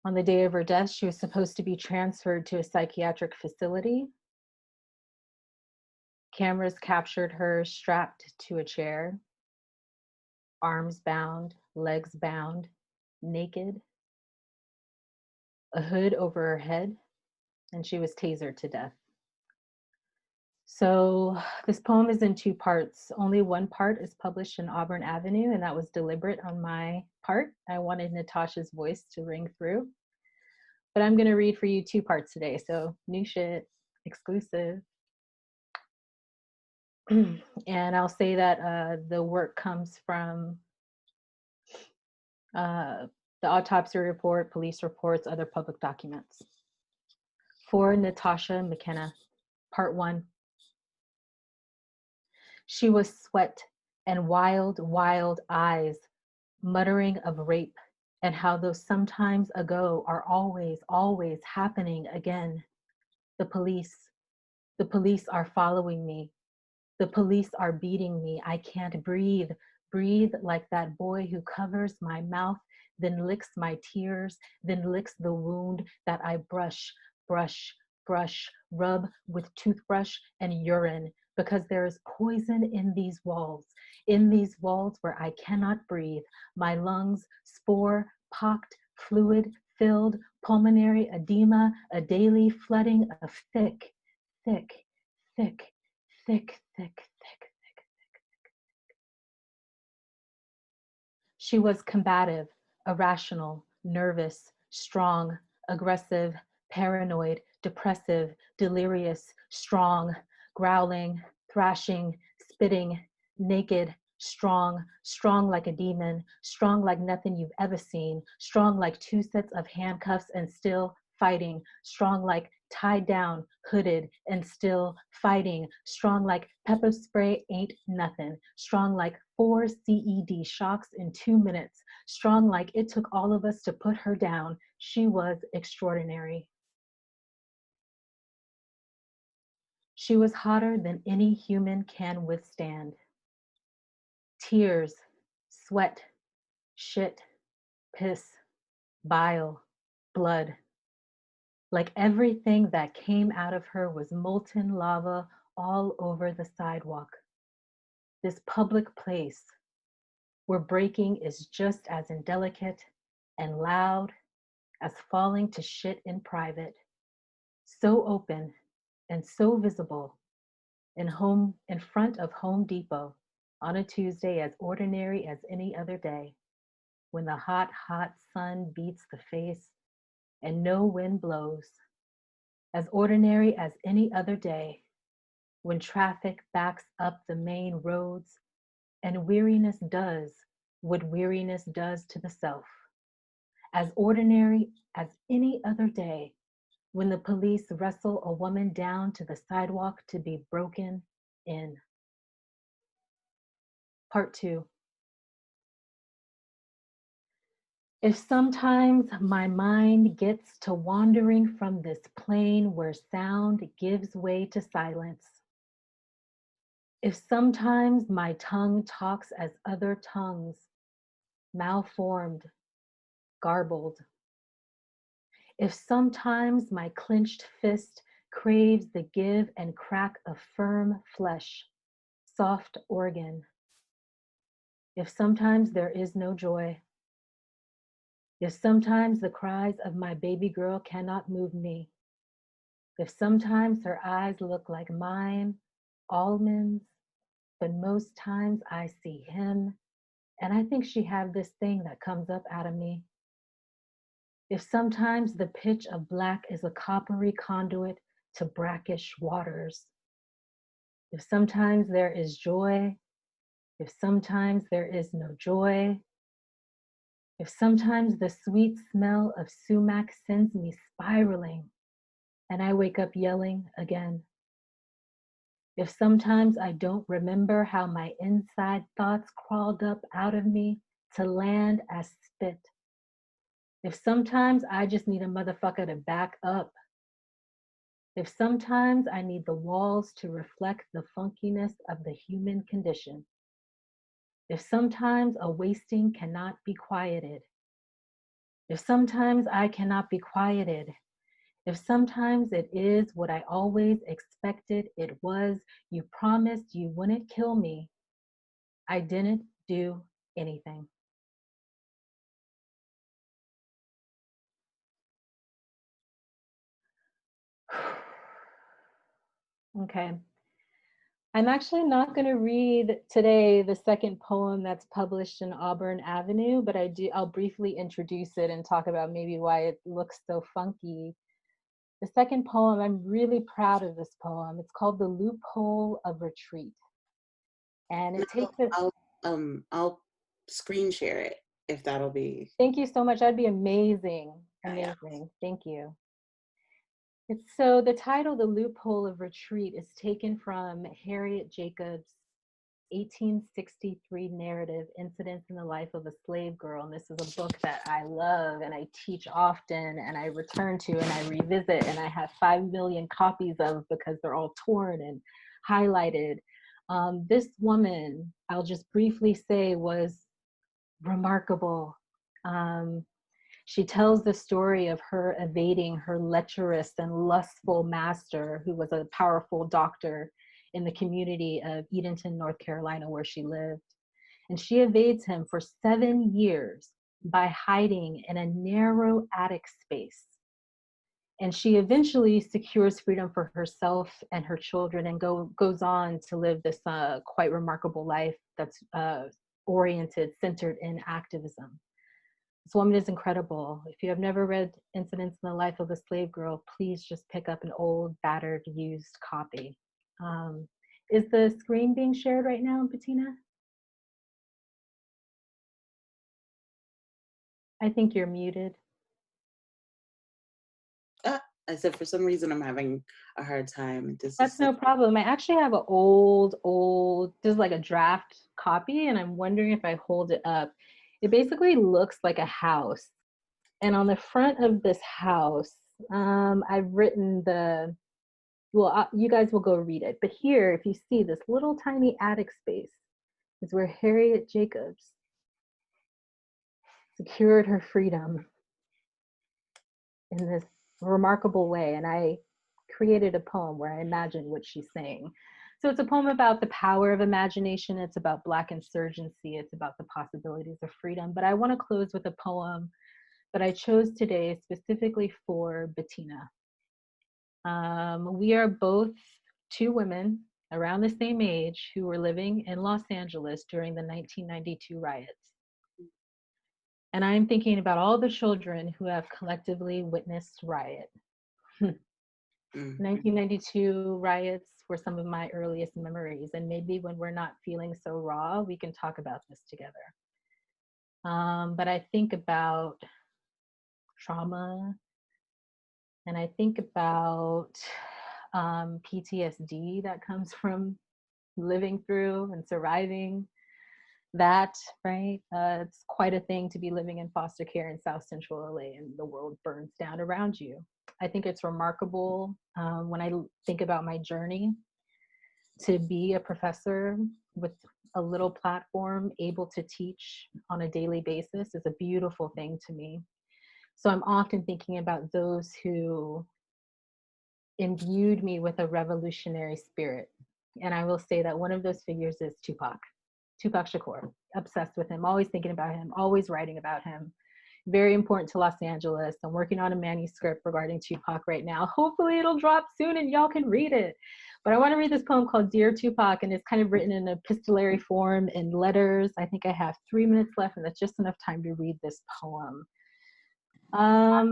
On the day of her death, she was supposed to be transferred to a psychiatric facility. Cameras captured her strapped to a chair, arms bound, legs bound, naked, a hood over her head, and she was tasered to death. So this poem is in two parts. Only one part is published in Auburn Avenue, and that was deliberate on my part. I wanted Natasha's voice to ring through. But I'm going to read for you two parts today, so new shit, exclusive. And I'll say that the work comes from the autopsy report, police reports, other public documents. For Natasha McKenna, part 1. She was sweat and wild, wild eyes, muttering of rape, and how those sometimes ago are always, always happening again. The police are following me. The police are beating me. I can't breathe. Breathe like that boy who covers my mouth, then licks my tears, then licks the wound that I brush, brush, brush, rub with toothbrush and urine, because there is poison in these walls where I cannot breathe. My lungs, spore, pocked, fluid, filled, pulmonary edema, a daily flooding of thick, thick, thick, thick, thick, thick. She was combative, irrational, nervous, strong, aggressive, paranoid, depressive, delirious, strong, growling, thrashing, spitting, naked, strong, strong like a demon, strong like nothing you've ever seen, strong like 2 sets of handcuffs and still fighting, strong like tied down, hooded, and still fighting, strong like pepper spray ain't nothing, strong like 4 CED shocks in 2 minutes, strong like it took all of us to put her down. She was extraordinary. She was hotter than any human can withstand. Tears, sweat, shit, piss, bile, blood. Like everything that came out of her was molten lava all over the sidewalk. This public place where breaking is just as indelicate and loud as falling to shit in private. So open and so visible in front of Home Depot on a Tuesday, as ordinary as any other day, when the hot, hot sun beats the face and no wind blows. As ordinary as any other day, when traffic backs up the main roads and weariness does what weariness does to the self. As ordinary as any other day, when the police wrestle a woman down to the sidewalk to be broken in. Part 2. If sometimes my mind gets to wandering from this plane where sound gives way to silence, if sometimes my tongue talks as other tongues, malformed, garbled, if sometimes my clenched fist craves the give and crack of firm flesh, soft organ, if sometimes there is no joy, if sometimes the cries of my baby girl cannot move me, if sometimes her eyes look like mine, almonds, but most times I see him, and I think she have this thing that comes up out of me. If sometimes the pitch of black is a coppery conduit to brackish waters, if sometimes there is joy, if sometimes there is no joy, if sometimes the sweet smell of sumac sends me spiraling and I wake up yelling again, if sometimes I don't remember how my inside thoughts crawled up out of me to land as spit, if sometimes I just need a motherfucker to back up, if sometimes I need the walls to reflect the funkiness of the human condition, if sometimes a wasting cannot be quieted, if sometimes I cannot be quieted, if sometimes it is what I always expected it was, you promised you wouldn't kill me, I didn't do anything. Okay. I'm actually not going to read today the second poem that's published in Auburn Avenue, but I'll briefly introduce it and talk about maybe why it looks so funky. The second poem, I'm really proud of this poem. It's called The Loophole of Retreat. And it takes it. I'll screen share it if that'll be. Thank you so much. That'd be amazing. Amazing. Yeah. Thank you. So the title, The Loophole of Retreat, is taken from Harriet Jacobs' 1863 narrative, Incidents in the Life of a Slave Girl. And this is a book that I love and I teach often and I return to and I revisit and I have 5 million copies of because they're all torn and highlighted. This woman, I'll just briefly say, was remarkable. She tells the story of her evading her lecherous and lustful master, who was a powerful doctor in the community of Edenton, North Carolina, where she lived. And she evades him for 7 years by hiding in a narrow attic space. And she eventually secures freedom for herself and her children and goes on to live this quite remarkable life that's centered in activism. This woman is incredible. If you have never read Incidents in the Life of a Slave Girl, please just pick up an old, battered, used copy. Is the screen being shared right now, Bettina? I think you're muted. I said, for some reason, I'm having a hard time. That's no problem. I actually have an old, this is like a draft copy, and I'm wondering if I hold it up. It basically looks like a house. And on the front of this house, I've written you guys will go read it. But here, if you see this little tiny attic space, is where Harriet Jacobs secured her freedom in this remarkable way. And I created a poem where I imagined what she's saying. So it's a poem about the power of imagination. It's about Black insurgency. It's about the possibilities of freedom. But I want to close with a poem that I chose today specifically for Bettina. We are both 2 women around the same age who were living in Los Angeles during the 1992 riots. And I'm thinking about all the children who have collectively witnessed riot. 1992 riots were some of my earliest memories. And maybe when we're not feeling so raw, we can talk about this together. But I think about trauma, and I think about PTSD that comes from living through and surviving that, right? It's quite a thing to be living in foster care in South Central LA and the world burns down around you. I think it's remarkable when I think about my journey to be a professor with a little platform, able to teach on a daily basis is a beautiful thing to me. So I'm often thinking about those who imbued me with a revolutionary spirit. And I will say that one of those figures is Tupac Shakur. Obsessed with him, always thinking about him, always writing about him. Very important to Los Angeles. I'm working on a manuscript regarding Tupac right now. Hopefully it'll drop soon and y'all can read it. But I want to read this poem called Dear Tupac, and it's kind of written in epistolary form in letters. I think I have 3 minutes left, and that's just enough time to read this poem. Let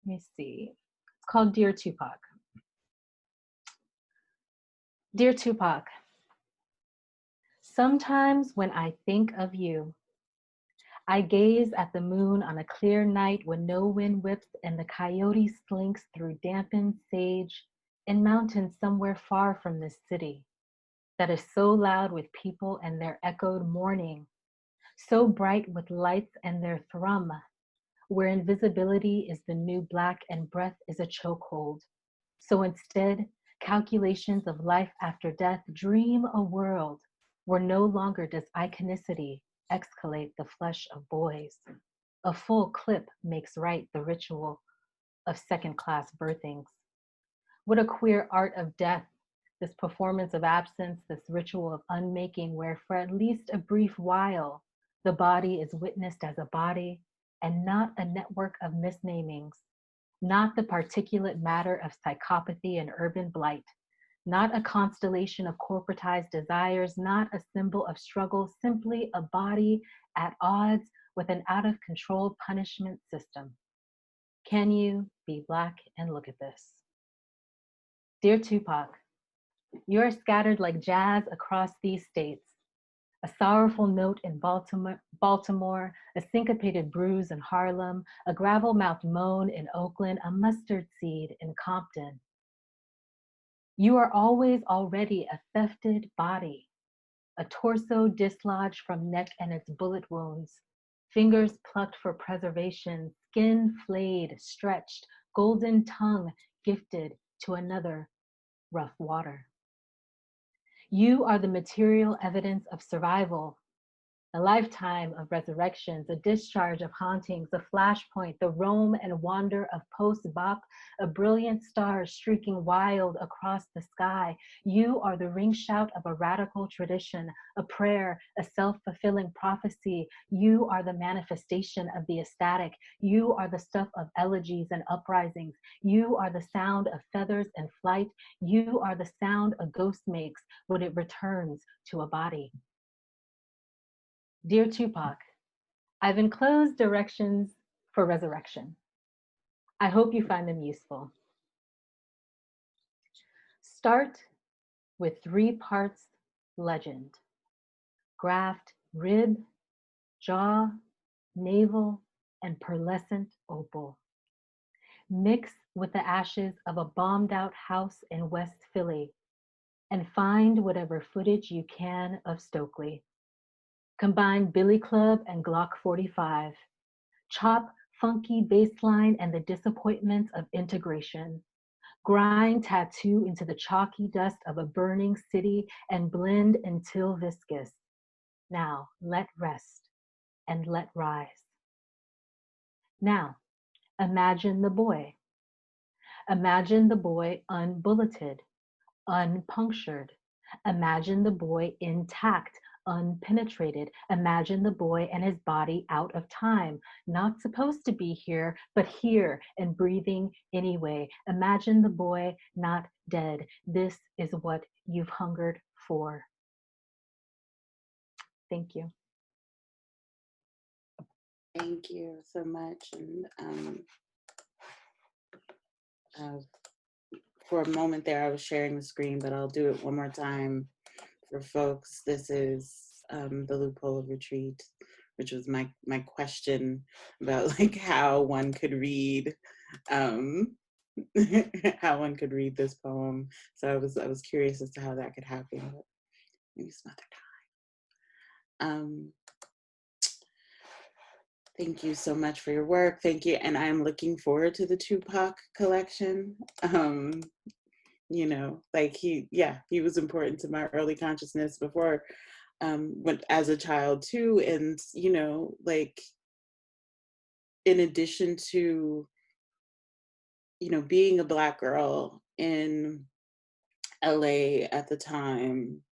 me see. It's called Dear Tupac. Dear Tupac, sometimes when I think of you, I gaze at the moon on a clear night when no wind whips and the coyote slinks through dampened sage in mountains somewhere far from this city that is so loud with people and their echoed mourning, so bright with lights and their thrum, where invisibility is the new black and breath is a chokehold. So instead, calculations of life after death dream a world where no longer does iconicity escalate the flesh of boys. A full clip makes right the ritual of second-class birthings. What a queer art of death, this performance of absence, this ritual of unmaking where for at least a brief while, the body is witnessed as a body and not a network of misnamings, not the particulate matter of psychopathy and urban blight, not a constellation of corporatized desires, not a symbol of struggle, simply a body at odds with an out-of-control punishment system. Can you be Black and look at this? Dear Tupac, you are scattered like jazz across these states. A sorrowful note in Baltimore, a syncopated bruise in Harlem, a gravel-mouthed moan in Oakland, a mustard seed in Compton. You are always already a thefted body, a torso dislodged from neck and its bullet wounds, fingers plucked for preservation, skin flayed, stretched, golden tongue gifted to another rough water. You are the material evidence of survival, a lifetime of resurrections, a discharge of hauntings, a flashpoint, the roam and wander of post-bop, a brilliant star streaking wild across the sky. You are the ring shout of a radical tradition, a prayer, a self-fulfilling prophecy. You are the manifestation of the ecstatic. You are the stuff of elegies and uprisings. You are the sound of feathers and flight. You are the sound a ghost makes when it returns to a body. Dear Tupac, I've enclosed directions for resurrection. I hope you find them useful. Start with 3 parts legend. Graft rib, jaw, navel, and pearlescent opal. Mix with the ashes of a bombed out house in West Philly and find whatever footage you can of Stokely. Combine Billy Club and Glock 45. Chop funky baseline and the disappointments of integration. Grind tattoo into the chalky dust of a burning city and blend until viscous. Now let rest and let rise. Now imagine the boy. Imagine the boy unbulleted, unpunctured. Imagine the boy intact, unpenetrated. Imagine the boy and his body out of time, not supposed to be here, but here and breathing anyway. Imagine the boy not dead. This is what you've hungered for. Thank you. Thank you so much. And for a moment there, I was sharing the screen, but I'll do it one more time for folks. This is The Loophole of Retreat, which was my question about like how one could read how one could read this poem. So I was curious as to how that could happen, but maybe some other time. Thank you so much for your work. Thank you. And I'm looking forward to the Tupac collection. You know, like he was important to my early consciousness before, when as a child too. And, you know, like in addition to, you know, being a Black girl in LA at the time,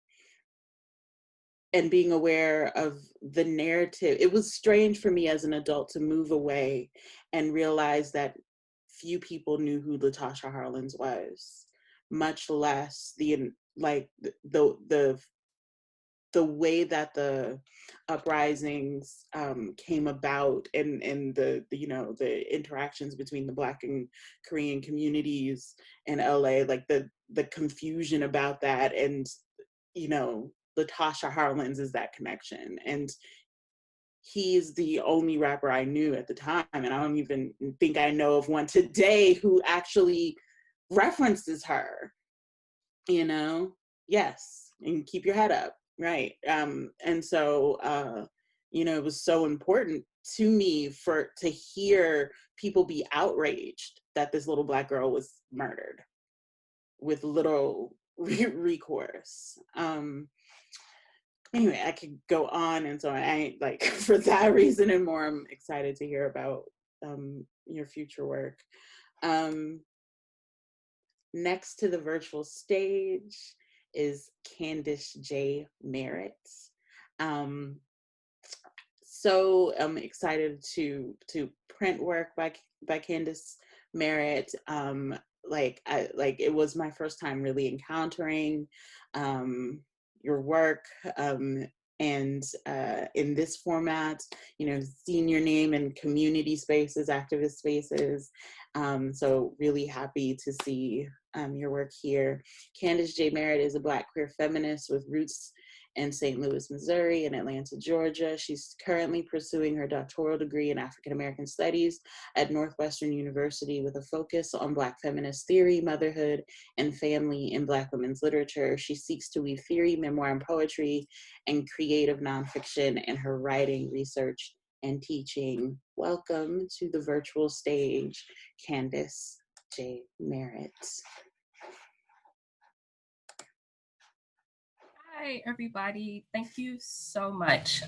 and being aware of the narrative, it was strange for me as an adult to move away and realize that few people knew who Latasha Harlins was, much less the way that the uprisings came about, and the you know, the interactions between the Black and Korean communities in LA, like the confusion about that. And, you know, Latasha Harlins is that connection. And he's the only rapper I knew at the time, and I don't even think I know of one today who actually references her, you know? Yes, and keep your head up, right? And so, you know, it was so important to me to hear people be outraged that this little Black girl was murdered with little recourse. Anyway, I could go on, and so I like for that reason and more, I'm excited to hear about your future work. Next to the virtual stage is Candice J. Merritt. So I'm excited to print work by Candice Merritt. It was my first time really encountering your work, and in this format, you know, seeing your name in community spaces, activist spaces. So really happy to see your work here. Candice J. Merritt is a Black queer feminist with roots in St. Louis, Missouri, and Atlanta, Georgia. She's currently pursuing her doctoral degree in African American Studies at Northwestern University with a focus on Black feminist theory, motherhood, and family in Black women's literature. She seeks to weave theory, memoir, and poetry and creative nonfiction in her writing, research, and teaching. Welcome to the virtual stage, Candace J. Merritt. Hi, everybody. Thank you so much,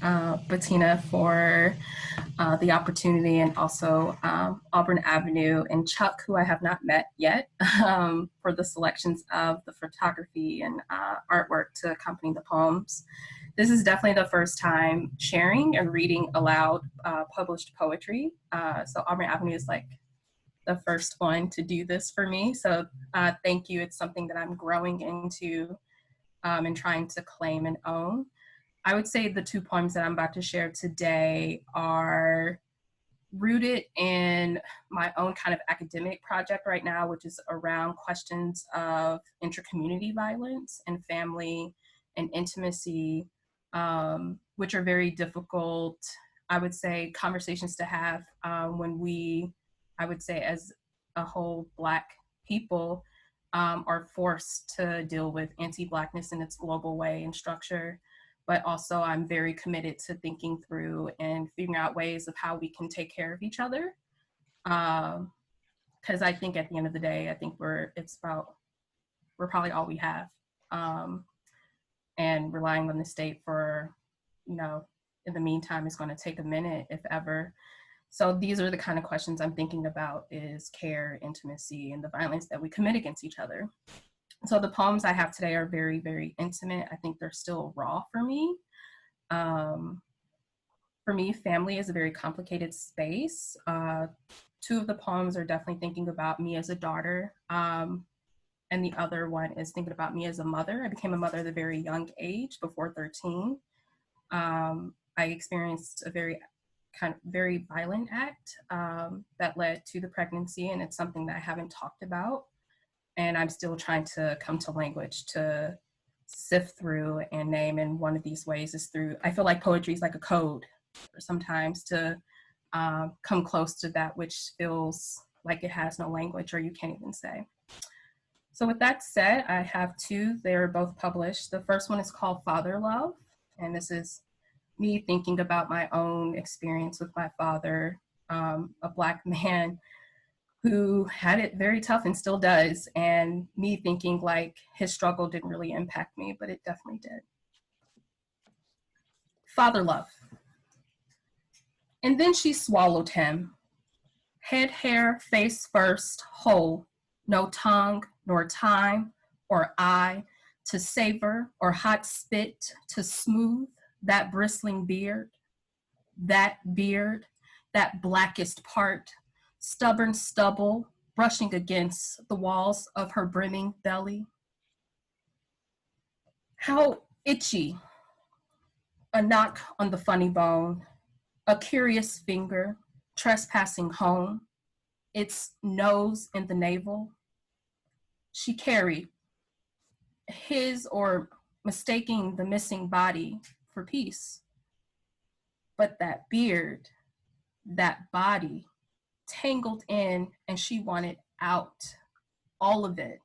Bettina, for the opportunity, and also Auburn Avenue and Chuck, who I have not met yet, for the selections of the photography and artwork to accompany the poems. This is definitely the first time sharing and reading aloud published poetry. So Auburn Avenue is like the first one to do this for me. So thank you. It's something that I'm growing into and trying to claim and own. I would say the two poems that I'm about to share today are rooted in my own kind of academic project right now, which is around questions of intra-community violence and family and intimacy, which are very difficult, I would say, conversations to have when we, I would say, as a whole Black people, are forced to deal with anti-Blackness in its global way and structure. But also I'm very committed to thinking through and figuring out ways of how we can take care of each other. Because I think at the end of the day, I think we're probably all we have. And relying on the state for, in the meantime, is going to take a minute, if ever. So these are the kind of questions I'm thinking about, is care, intimacy, and the violence that we commit against each other. So the poems I have today are very, very intimate. I think they're still raw for me. For me, family is a very complicated space. Two of the poems are definitely thinking about me as a daughter. And the other one is thinking about me as a mother. I became a mother at a very young age, before 13. I experienced a very violent act that led to the pregnancy, and it's something that I haven't talked about. And I'm still trying to come to language to sift through and name. And one of these ways is through, I feel like poetry is like a code sometimes to come close to that which feels like it has no language or you can't even say. So with that said, I have two. They're both published. The first one is called Father Love, and this is me thinking about my own experience with my father, a Black man who had it very tough and still does, and me thinking like his struggle didn't really impact me, but it definitely did. Father Love. And then she swallowed him, head, hair, face first, whole, no tongue, nor time, or eye, to savor, or hot spit, to smooth that bristling beard, that blackest part, stubborn stubble, brushing against the walls of her brimming belly. How itchy, a knock on the funny bone, a curious finger trespassing home, its nose in the navel. She carried his, or mistaking the missing body for peace. But that beard, that body, tangled in, and she wanted out, all of it.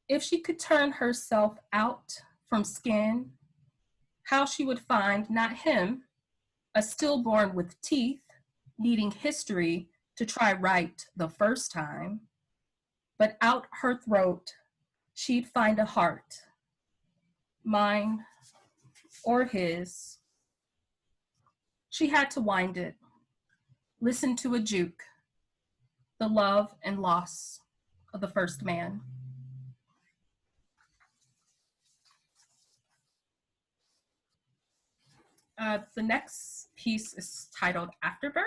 If she could turn herself out from skin, how she would find not him, a stillborn with teeth, needing history to try right the first time, but out her throat, she'd find a heart, mine or his. She had to wind it, listen to a juke, the love and loss of the first man. The next piece is titled Afterbirth.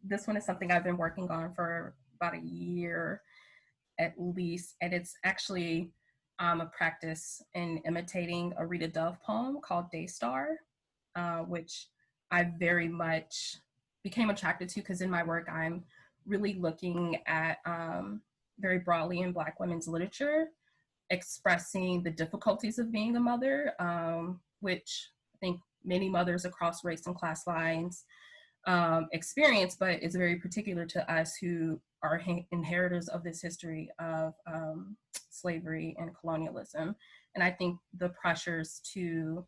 This one is something I've been working on for about a year at least, and it's actually a practice in imitating a Rita Dove poem called Daystar, which I very much became attracted to because in my work I'm really looking at very broadly in Black women's literature expressing the difficulties of being a mother, which I think many mothers across race and class lines experience, but it's very particular to us who are inheritors of this history of slavery and colonialism. And I think the pressures to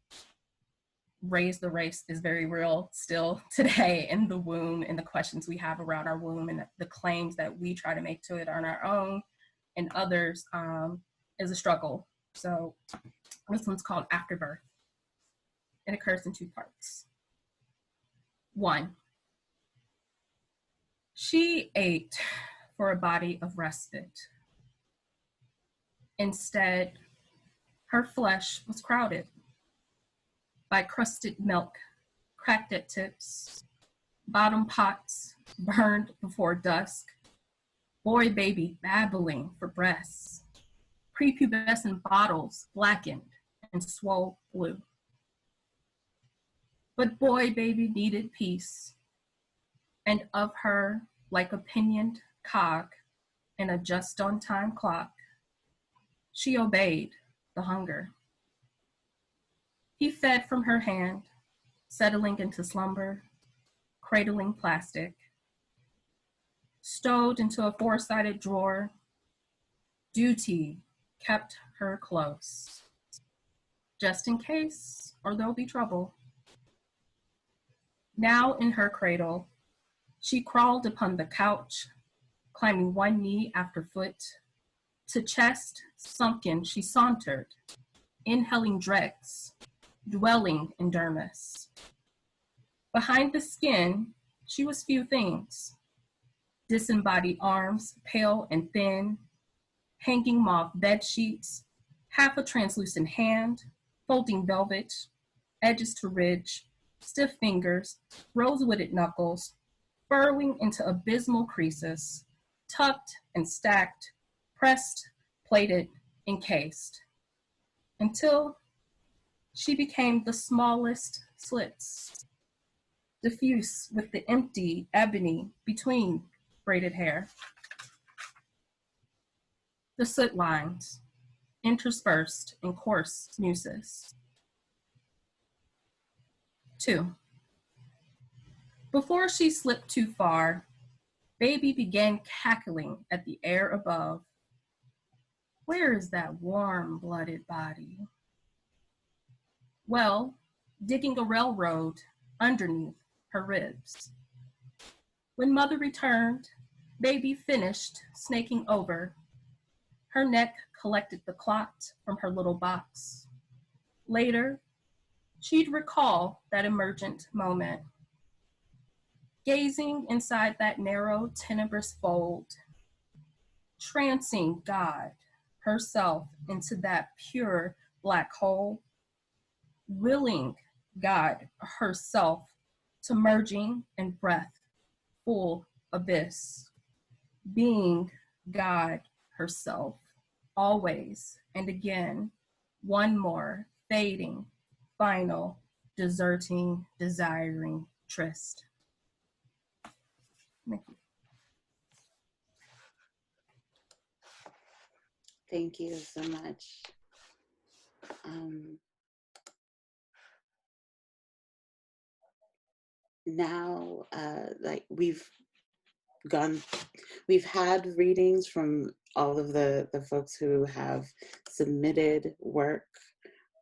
raise the race is very real still today in the womb, and the questions we have around our womb and the claims that we try to make to it on our own and others is a struggle. So this one's called Afterbirth. It occurs in two parts. 1, she ate for a body of respite. Instead, her flesh was crowded by crusted milk, cracked at tips, bottom pots burned before dusk, boy baby babbling for breasts, prepubescent bottles blackened and swole blue. But boy baby needed peace, and of her, like a pinioned cog in a just on time clock, she obeyed the hunger. He fed from her hand, settling into slumber, cradling plastic, stowed into a four-sided drawer. Duty kept her close, just in case, or there'll be trouble. Now in her cradle, she crawled upon the couch, climbing one knee after foot. To chest sunken, she sauntered, inhaling dregs, dwelling in dermis. Behind the skin, she was few things. Disembodied arms, pale and thin, hanging mauve bed sheets, half a translucent hand, folding velvet, edges to ridge, stiff fingers, rose-wooded knuckles, burrowing into abysmal creases, tucked and stacked, pressed, plated, encased, until she became the smallest slits, diffuse with the empty ebony between braided hair. The soot lines, interspersed in coarse mucus. 2. Before she slipped too far, baby began cackling at the air above. Where is that warm-blooded body? Well, digging a railroad underneath her ribs. When mother returned, baby finished snaking over. Her neck collected the clot from her little box. Later, she'd recall that emergent moment. Gazing inside that narrow, tenebrous fold, trancing God herself into that pure black hole, willing God herself to merging in breath, full abyss, being God herself, always and again, one more fading, final, deserting, desiring tryst. Thank you. Thank you so much. Now, like we've had readings from all of the folks who have submitted work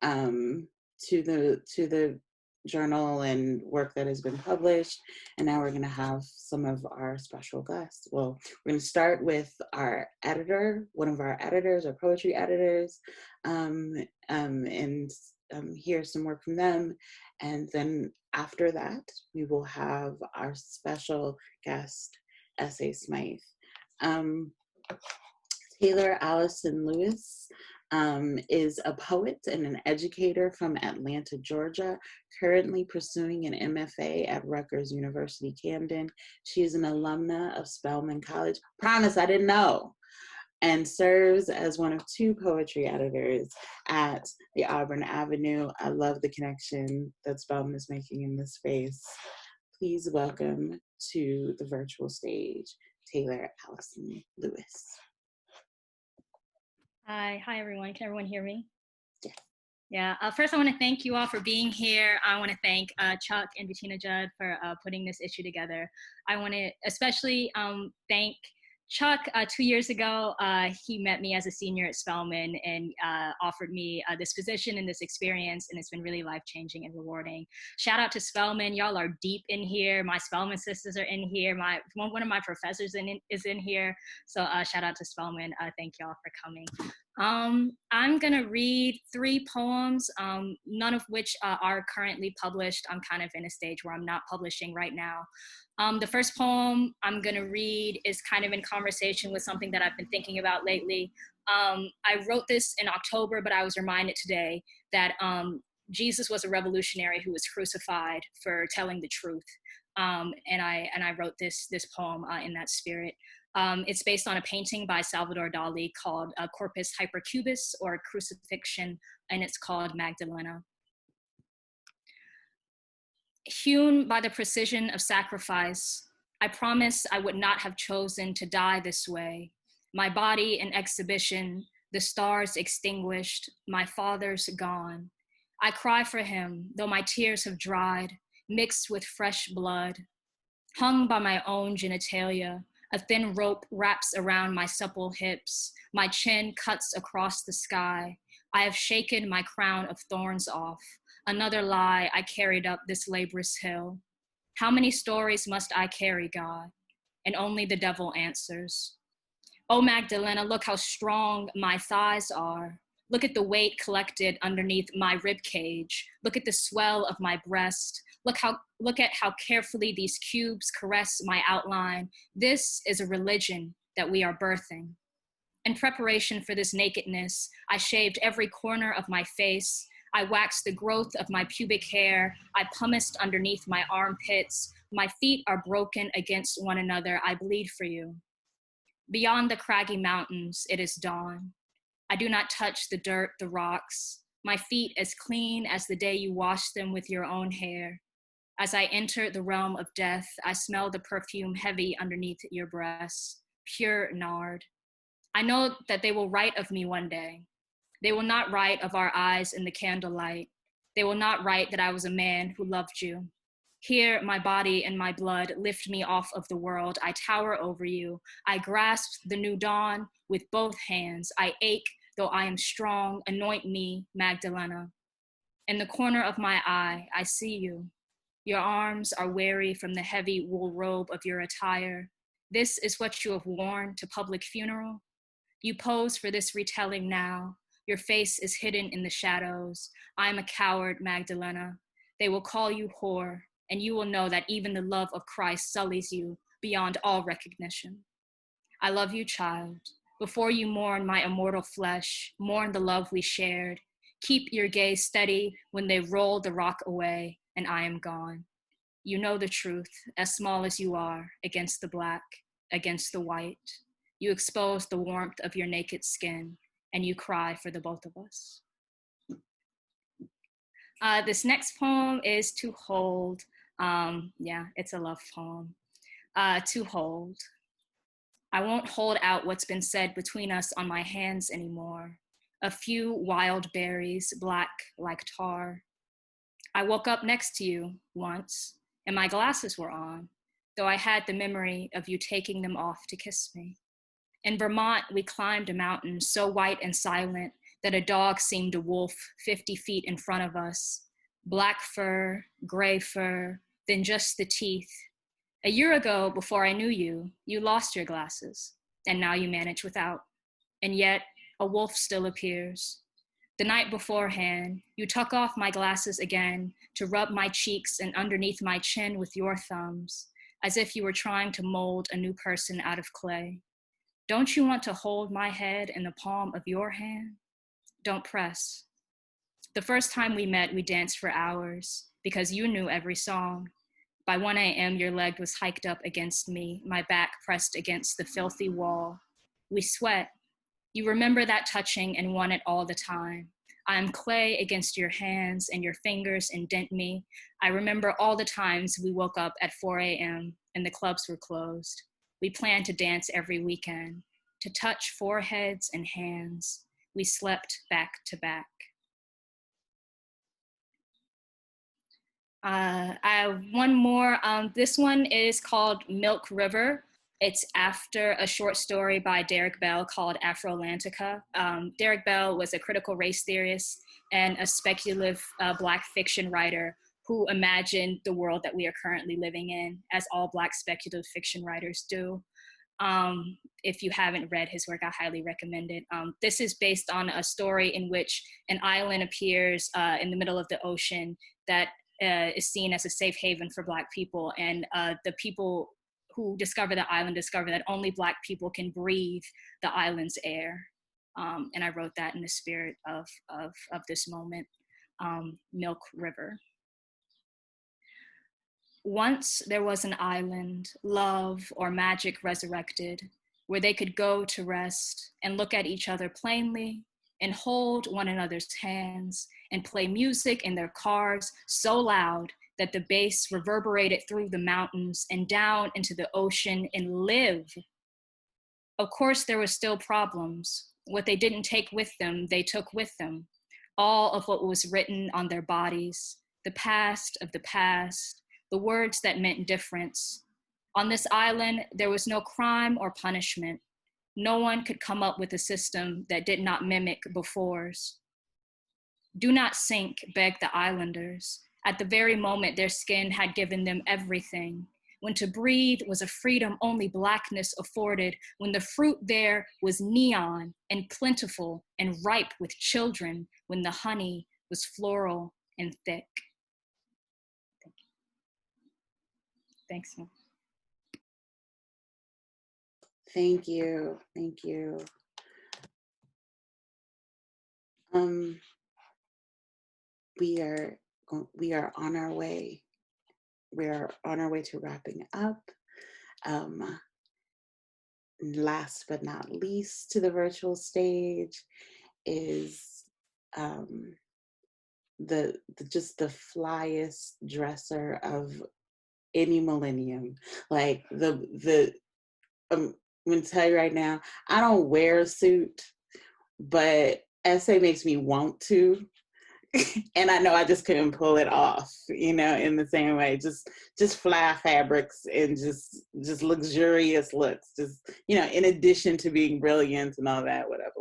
to the journal and work that has been published, and now we're going to have some of our special guests. Well, we're going to start with our editor, one of our editors, our poetry editors, and hear some work from them, and then after that we will have our special guest, S.A. Smythe. Taylor Allison Lewis is a poet and an educator from Atlanta, Georgia, currently pursuing an MFA at Rutgers University, Camden. She is an alumna of Spelman College. Promise, I didn't know. And serves as one of 2 poetry editors at the Auburn Avenue. I love the connection that Spelman is making in this space. Please welcome to the virtual stage, Taylor Allison Lewis. Hi everyone. Can everyone hear me? Yeah. Yeah. First, I want to thank you all for being here. I want to thank Chuck and Bettina Judd for putting this issue together. I want to especially thank Chuck. 2 years ago, he met me as a senior at Spelman and offered me this position and this experience, and it's been really life-changing and rewarding. Shout out to Spelman. Y'all are deep in here. My Spelman sisters are in here. One of my professors is in here. So shout out to Spelman. Thank y'all for coming. I'm gonna read 3 poems, none of which are currently published. I'm kind of in a stage where I'm not publishing right now. The first poem I'm gonna read is kind of in conversation with something that I've been thinking about lately. I wrote this in October, but I was reminded today that Jesus was a revolutionary who was crucified for telling the truth. And I wrote this poem in that spirit. It's based on a painting by Salvador Dali called Corpus Hypercubus, or Crucifixion, and it's called Magdalena. Hewn by the precision of sacrifice, I promise I would not have chosen to die this way. My body an exhibition, the stars extinguished, my father's gone. I cry for him, though my tears have dried, mixed with fresh blood. Hung by my own genitalia, a thin rope wraps around my supple hips. My chin cuts across the sky. I have shaken my crown of thorns off. Another lie I carried up this laborious hill. How many stories must I carry, God? And only the devil answers. Oh, Magdalena, look how strong my thighs are. Look at the weight collected underneath my rib cage. Look at the swell of my breast. Look at how carefully these cubes caress my outline. This is a religion that we are birthing. In preparation for this nakedness, I shaved every corner of my face. I waxed the growth of my pubic hair. I pumiced underneath my armpits. My feet are broken against one another. I bleed for you. Beyond the craggy mountains, it is dawn. I do not touch the dirt, the rocks. My feet as clean as the day you washed them with your own hair. As I enter the realm of death, I smell the perfume heavy underneath your breasts, pure nard. I know that they will write of me one day. They will not write of our eyes in the candlelight. They will not write that I was a man who loved you. Here, my body and my blood lift me off of the world. I tower over you. I grasp the new dawn with both hands. I ache, though I am strong. Anoint me, Magdalena. In the corner of my eye, I see you. Your arms are weary from the heavy wool robe of your attire. This is what you have worn to public funeral. You pose for this retelling now. Your face is hidden in the shadows. I am a coward, Magdalena. They will call you whore, and you will know that even the love of Christ sullies you beyond all recognition. I love you, child. Before you mourn my immortal flesh, mourn the love we shared. Keep your gaze steady when they roll the rock away and I am gone. You know the truth, as small as you are, against the black, against the white. You expose the warmth of your naked skin, and you cry for the both of us. This next poem is To Hold. Yeah, it's a love poem. To hold. I won't hold out what's been said between us on my hands anymore. A few wild berries, black like tar. I woke up next to you once, and my glasses were on, though I had the memory of you taking them off to kiss me. In Vermont, we climbed a mountain so white and silent that a dog seemed a wolf 50 feet in front of us. Black fur, gray fur, then just the teeth. A year ago, before I knew you, you lost your glasses, and now you manage without. And yet, a wolf still appears. The night beforehand, you tuck off my glasses again to rub my cheeks and underneath my chin with your thumbs, as if you were trying to mold a new person out of clay. Don't you want to hold my head in the palm of your hand? Don't press. The first time we met, we danced for hours because you knew every song. By 1 a.m., your leg was hiked up against me, my back pressed against the filthy wall. We sweat. You remember that touching and want it all the time. I am clay against your hands and your fingers indent me. I remember all the times we woke up at 4 a.m. and the clubs were closed. We planned to dance every weekend, to touch foreheads and hands. We slept back to back. I have one more. This one is called Milk River. It's after a short story by Derek Bell called Afrolantica. Derek Bell was a critical race theorist and a speculative Black fiction writer who imagined the world that we are currently living in, as all Black speculative fiction writers do. If you haven't read his work, I highly recommend it. This is based on a story in which an island appears in the middle of the ocean that is seen as a safe haven for Black people. And the people who discover the island discover that only Black people can breathe the island's air. And I wrote that in the spirit of this moment, Milk River. Once there was an island, love or magic resurrected, where they could go to rest and look at each other plainly and hold one another's hands and play music in their cars so loud that the bass reverberated through the mountains and down into the ocean and live. Of course, there were still problems. What they didn't take with them, they took with them. All of what was written on their bodies, the past of the past, the words that meant difference. On this island, there was no crime or punishment. No one could come up with a system that did not mimic before's. Do not sink, begged the islanders, at the very moment their skin had given them everything, when to breathe was a freedom only Blackness afforded, when the fruit there was neon and plentiful and ripe with children, when the honey was floral and thick. Thanks. Thank you. Thank you. We are on our way. We are on our way to wrapping up. Last but not least to the virtual stage is just the flyest dresser of any millennium. Like I'm gonna tell you right now, I don't wear a suit, but essay makes me want to. And I know I just couldn't pull it off, in the same way. Just fly fabrics and just luxurious looks. Just, in addition to being brilliant and all that, whatever.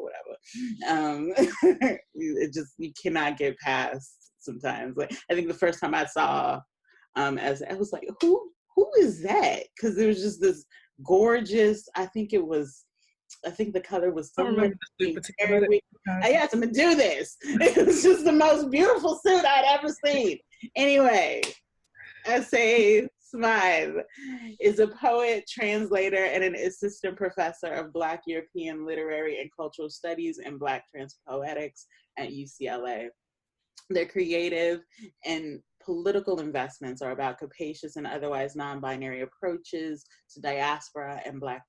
You cannot get past sometimes. Like, I think the first time I saw as I was like, who is that? Because there was just this gorgeous, I think the color was so much. Yes, I'm gonna do this. It was just the most beautiful suit I'd ever seen. Anyway, S.A. Smythe is a poet, translator, and an assistant professor of Black European Literary and Cultural Studies and Black Transpoetics at UCLA. Their creative and political investments are about capacious and otherwise non-binary approaches to diaspora and Black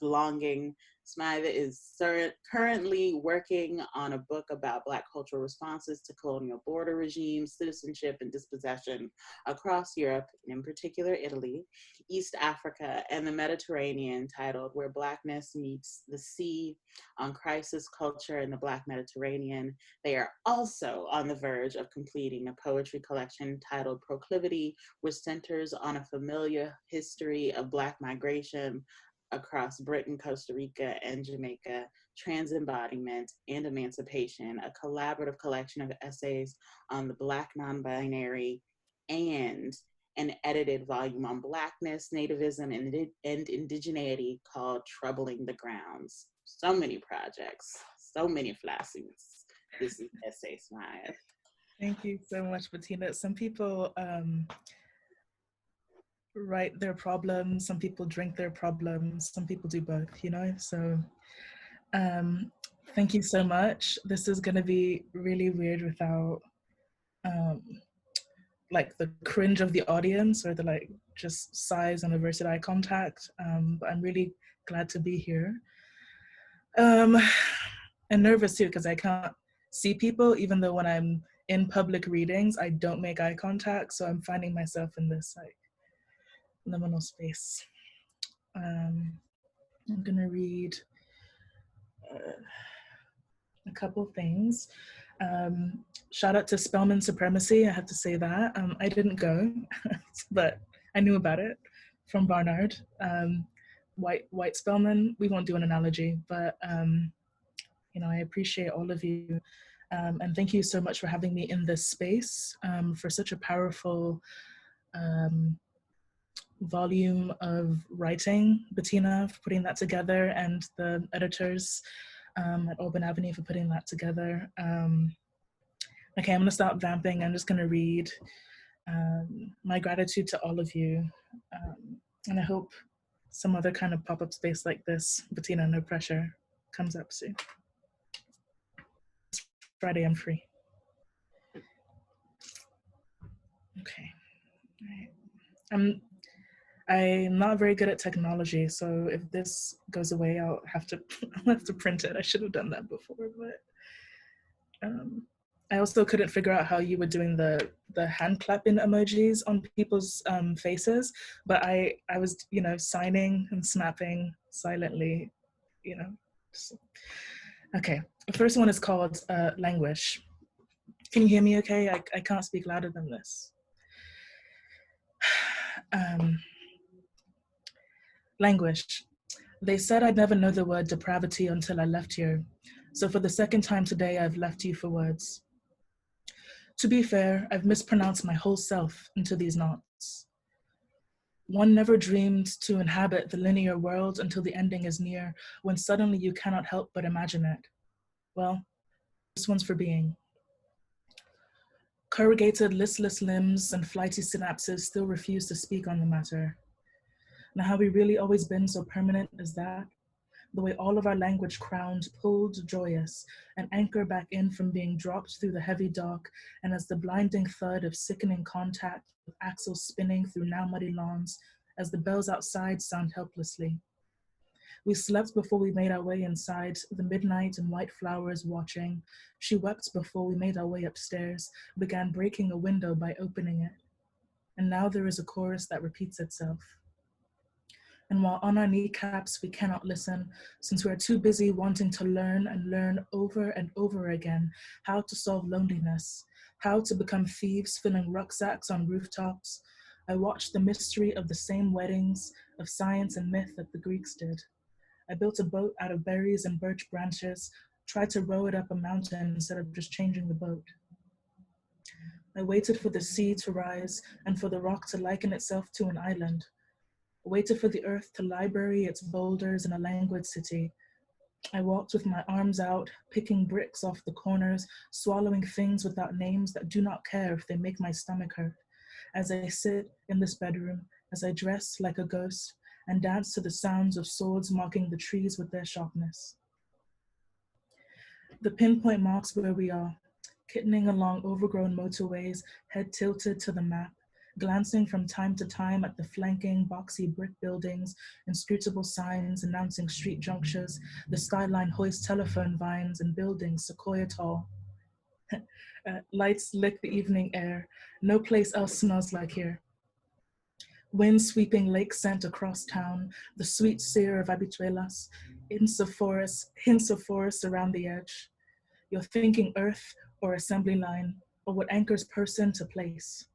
belonging. Smythe is currently working on a book about Black cultural responses to colonial border regimes, citizenship, and dispossession across Europe, in particular Italy, East Africa, and the Mediterranean, titled Where Blackness Meets the Sea, on Crisis Culture in the Black Mediterranean. They are also on the verge of completing a poetry collection titled Proclivity, which centers on a familiar history of Black migration across Britain, Costa Rica, and Jamaica, trans-embodiment and emancipation, a collaborative collection of essays on the Black non-binary, and an edited volume on Blackness, nativism, and indigeneity called Troubling the Grounds. So many projects, so many fly suits. This is S.A. Smythe. Thank you so much, Bettina. Some people write their problems, some people drink their problems, some people do both, So thank you so much. This is gonna be really weird without like the cringe of the audience or the just sighs and averted eye contact, but I'm really glad to be here. And nervous too, because I can't see people, even though when I'm in public readings, I don't make eye contact, so I'm finding myself in this liminal space. I'm gonna read a couple things. Shout out to Spelman Supremacy, I have to say that. I didn't go, but I knew about it from Barnard. White Spelman, we won't do an analogy, but I appreciate all of you. And thank you so much for having me in this space, for such a powerful volume of writing, Bettina, for putting that together, and the editors at Auburn Avenue for putting that together. Okay, I'm gonna stop vamping. I'm just gonna read my gratitude to all of you. And I hope some other kind of pop-up space like this, Bettina, no pressure, comes up soon. Friday, I'm free. Okay, all right. I'm not very good at technology, so if this goes away, I'll have to print it. I should have done that before, but I also couldn't figure out how you were doing the hand clapping emojis on people's faces, but I was signing and snapping silently, So. Okay, the first one is called Languish. Can you hear me okay? I can't speak louder than this. Languish. They said I'd never know the word depravity until I left here. So for the second time today, I've left you for words. To be fair, I've mispronounced my whole self into these knots. One never dreamed to inhabit the linear world until the ending is near, when suddenly you cannot help but imagine it. Well, this one's for being. Corrugated, listless limbs and flighty synapses still refuse to speak on the matter. Now, have we really always been so permanent as that? The way all of our language crowned, pulled, joyous, an anchor back in from being dropped through the heavy dock, and as the blinding thud of sickening contact with axles spinning through now muddy lawns, as the bells outside sound helplessly. We slept before we made our way inside, the midnight and white flowers watching. She wept before we made our way upstairs, began breaking a window by opening it. And now there is a chorus that repeats itself. And while on our kneecaps we cannot listen, since we are too busy wanting to learn and learn over and over again how to solve loneliness, how to become thieves filling rucksacks on rooftops, I watched the mystery of the same weddings of science and myth that the Greeks did. I built a boat out of berries and birch branches, tried to row it up a mountain instead of just changing the boat. I waited for the sea to rise and for the rock to liken itself to an island. Waited for the earth to library its boulders in a languid city. I walked with my arms out, picking bricks off the corners, swallowing things without names that do not care if they make my stomach hurt. As I sit in this bedroom, as I dress like a ghost, and dance to the sounds of swords marking the trees with their sharpness. The pinpoint marks where we are, kittening along overgrown motorways, head tilted to the map, glancing from time to time at the flanking, boxy brick buildings, inscrutable signs announcing street junctures, the skyline hoist telephone vines and buildings sequoia tall. Lights lick the evening air. No place else smells like here. Wind sweeping lake scent across town, the sweet sear of habichuelas, hints of forest around the edge. You're thinking earth or assembly line, or what anchors person to place.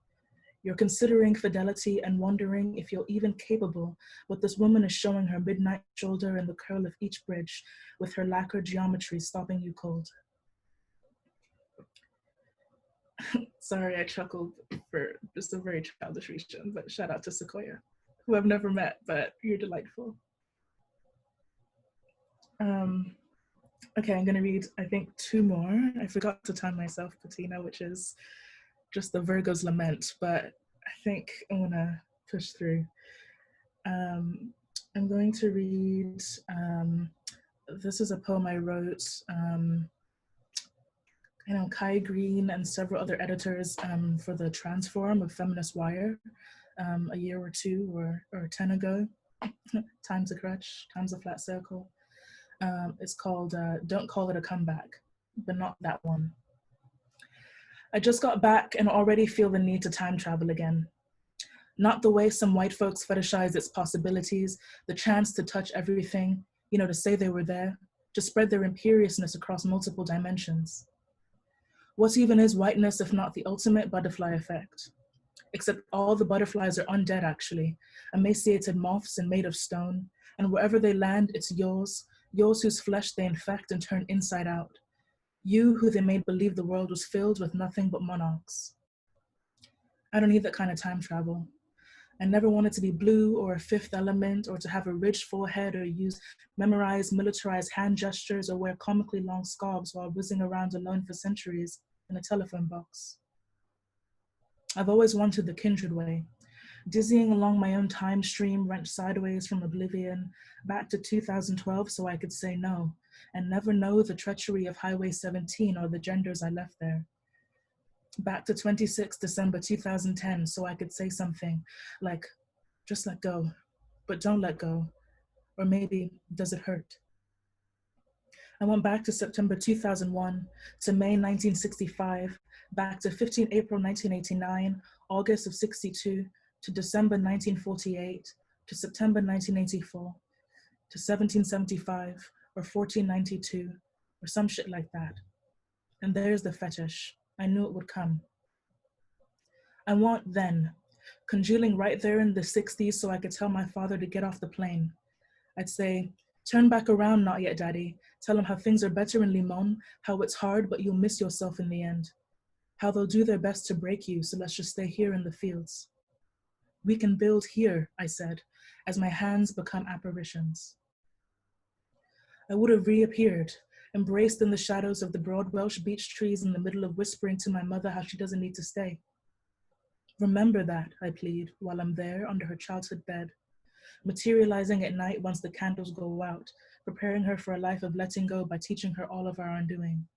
You're considering fidelity and wondering if you're even capable, but this woman is showing her midnight shoulder in the curl of each bridge, with her lacquer geometry stopping you cold. Sorry, I chuckled for just a very childish reason, but shout out to Sequoia, who I've never met, but you're delightful. Okay, I'm gonna read, I think, 2 more. I forgot to time myself, Bettina, which is just the Virgo's Lament, but I think I'm gonna push through. I'm going to read, this is a poem I wrote, Kai Green and several other editors for the Transform of Feminist Wire a year or 2 or 10 ago. Time's a crutch, time's a flat circle. It's called Don't Call It a Comeback, but not that one. I just got back and already feel the need to time travel again. Not the way some white folks fetishize its possibilities, the chance to touch everything, to say they were there, to spread their imperiousness across multiple dimensions. What even is whiteness if not the ultimate butterfly effect? Except all the butterflies are undead actually, emaciated moths and made of stone, and wherever they land, it's yours whose flesh they infect and turn inside out. You who they made believe the world was filled with nothing but monarchs. I don't need that kind of time travel. I never wanted to be blue or a fifth element or to have a ridged forehead or use memorized, militarized hand gestures or wear comically long scarves while whizzing around alone for centuries in a telephone box. I've always wanted the kindred way, dizzying along my own time stream wrenched sideways from oblivion back to 2012 so I could say no and never know the treachery of Highway 17 or the genders I left there. Back to 26 December 2010 so I could say something like, just let go, but don't let go. Or maybe, does it hurt? I went back to September 2001, to May 1965, back to 15 April 1989, August of 62, to December 1948, to September 1984, to 1775, or 1492, or some shit like that. And there's the fetish. I knew it would come. I want then, congealing right there in the 60s so I could tell my father to get off the plane. I'd say, turn back around, not yet, Daddy. Tell him how things are better in Limon, how it's hard, but you'll miss yourself in the end. How they'll do their best to break you, so let's just stay here in the fields. We can build here, I said, as my hands become apparitions. I would have reappeared, embraced in the shadows of the broad Welsh beech trees in the middle of whispering to my mother how she doesn't need to stay. Remember that, I plead, while I'm there under her childhood bed, materializing at night once the candles go out, preparing her for a life of letting go by teaching her all of our undoing.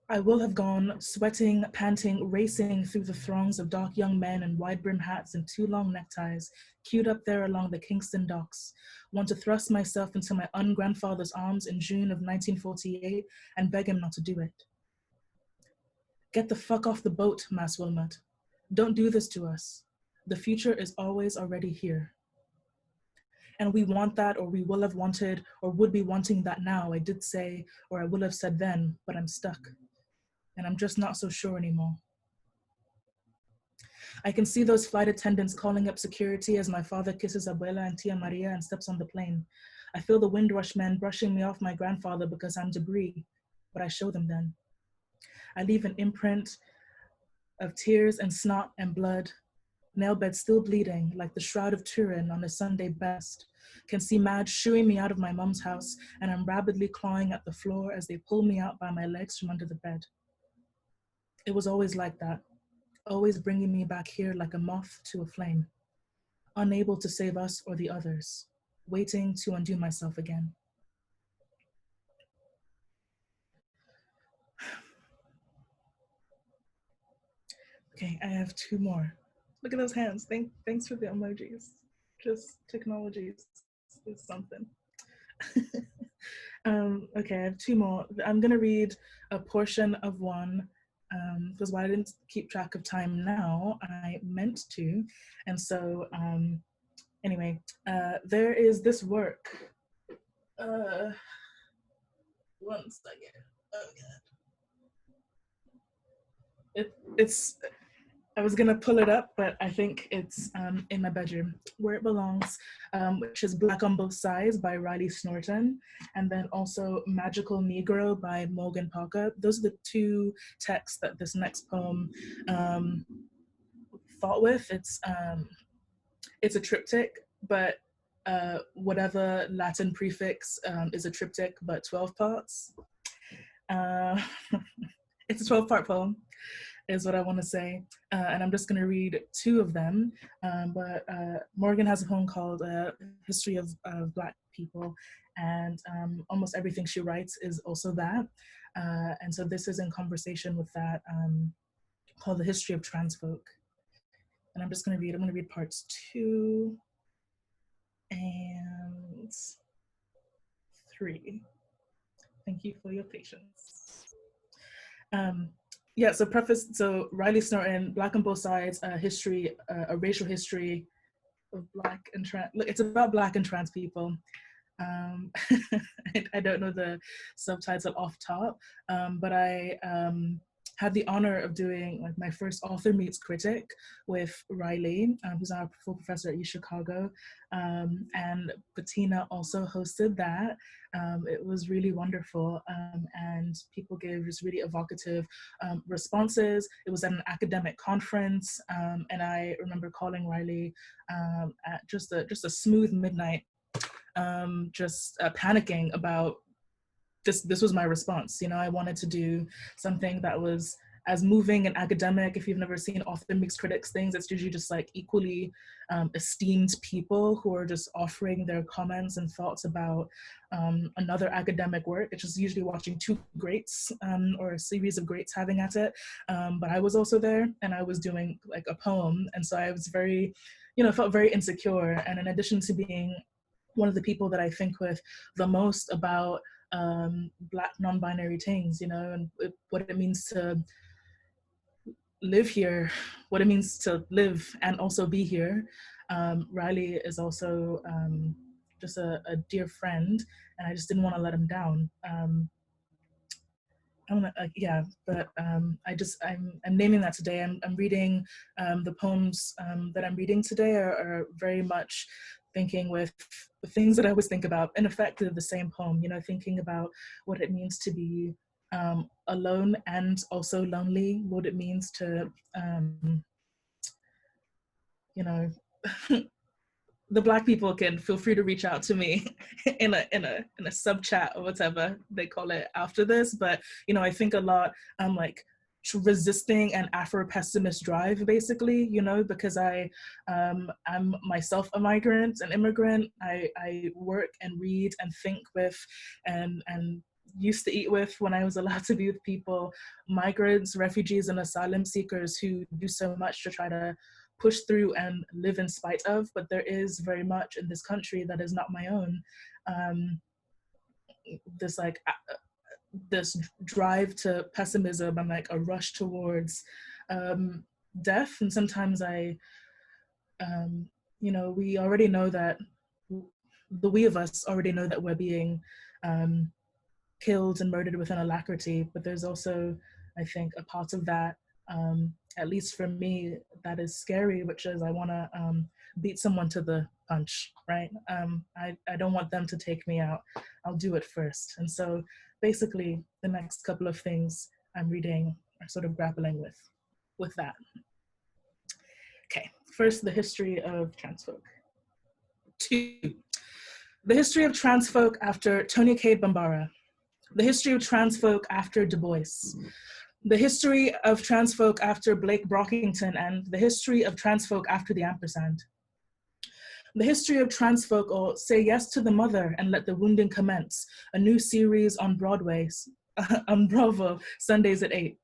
I will have gone, sweating, panting, racing through the throngs of dark young men in wide-brim hats and too long neckties, queued up there along the Kingston docks, want to thrust myself into my ungrandfather's arms in June of 1948 and beg him not to do it. Get the fuck off the boat, Mas Wilmot. Don't do this to us. The future is always already here. And we want that, or we will have wanted, or would be wanting that now, I did say, or I will have said then, but I'm stuck. And I'm just not so sure anymore. I can see those flight attendants calling up security as my father kisses Abuela and Tia Maria and steps on the plane. I feel the Windrush men brushing me off my grandfather because I'm debris, but I show them then. I leave an imprint of tears and snot and blood, nail bed still bleeding like the Shroud of Turin on a Sunday best. Can see Madge shooing me out of my mom's house and I'm rapidly clawing at the floor as they pull me out by my legs from under the bed. It was always like that, always bringing me back here like a moth to a flame, unable to save us or the others, waiting to undo myself again. Okay, I have two more. Look at those hands. Thanks for the emojis. Just technology is something. Okay, I have two more. I'm gonna read a portion of one because while I didn't keep track of time now, I meant to. And so anyway, there is this work. One second. Oh God. It's I was gonna pull it up, but I think it's in my bedroom where it belongs, which is Black on Both Sides by Riley Snorton, and then also Magical Negro by Morgan Parker. Those are the two texts that this next poem thought with. It's a triptych, but whatever Latin prefix is a triptych, but 12 parts. It's a 12-part poem, is what I want to say. And I'm just going to read two of them. But Morgan has a poem called History of Black People. And almost everything she writes is also that. And so this is in conversation with that, called The History of Trans Folk. And I'm going to read parts 2 and 3. Thank you for your patience. Yeah, so preface, so Riley Snorton, Black on Both Sides, a racial history of Black and trans, it's about Black and trans people. I don't know the subtitle off top, but I had the honor of doing like my first author meets critic with Riley, who's our full professor at UChicago, and Bettina also hosted that. It was really wonderful, and people gave just really evocative responses. It was at an academic conference, and I remember calling Riley at just a smooth midnight, just panicking about this was my response. You know, I wanted to do something that was as moving and academic. If you've never seen author mixed critics things, it's usually just like equally esteemed people who are just offering their comments and thoughts about another academic work. It's just usually watching two greats or a series of greats having at it. But I was also there, and I was doing like a poem. And so I was very, felt very insecure. And in addition to being one of the people that I think with the most about Black non-binary things, and what it means to live here, what it means to live and also be here. Riley is also just a dear friend, and I just didn't want to let him down. I'm naming that today. I'm reading the poems that I'm reading today are very much thinking with the things that I always think about. In effect, they're the same poem. Thinking about what it means to be alone and also lonely. What it means to the Black people can feel free to reach out to me in a sub chat or whatever they call it after this. But I think a lot like resisting an Afro-pessimist drive, basically, because I'm myself a migrant, an immigrant. I work and read and think with and used to eat with, when I was allowed to be with people, migrants, refugees, and asylum seekers who do so much to try to push through and live in spite of, but there is very much in this country that is not my own. This drive to pessimism and like a rush towards death. And sometimes we already know that, we of us already know that we're being killed and murdered with an alacrity, but there's also, I think, a part of that, at least for me, that is scary, which is I want to beat someone to the punch, right? I don't want them to take me out. I'll do it first. And so basically the next couple of things I'm reading are sort of grappling with that. Okay, first, the history of trans folk. 2, the history of trans folk after Tony K. Bambara. The history of trans folk after Du Bois. The history of trans folk after Blake Brockington, and the history of trans folk after the ampersand. The history of trans folk, or Say Yes to the Mother and Let the Wounding Commence, a new series on Broadway, on Bravo, Sundays at 8.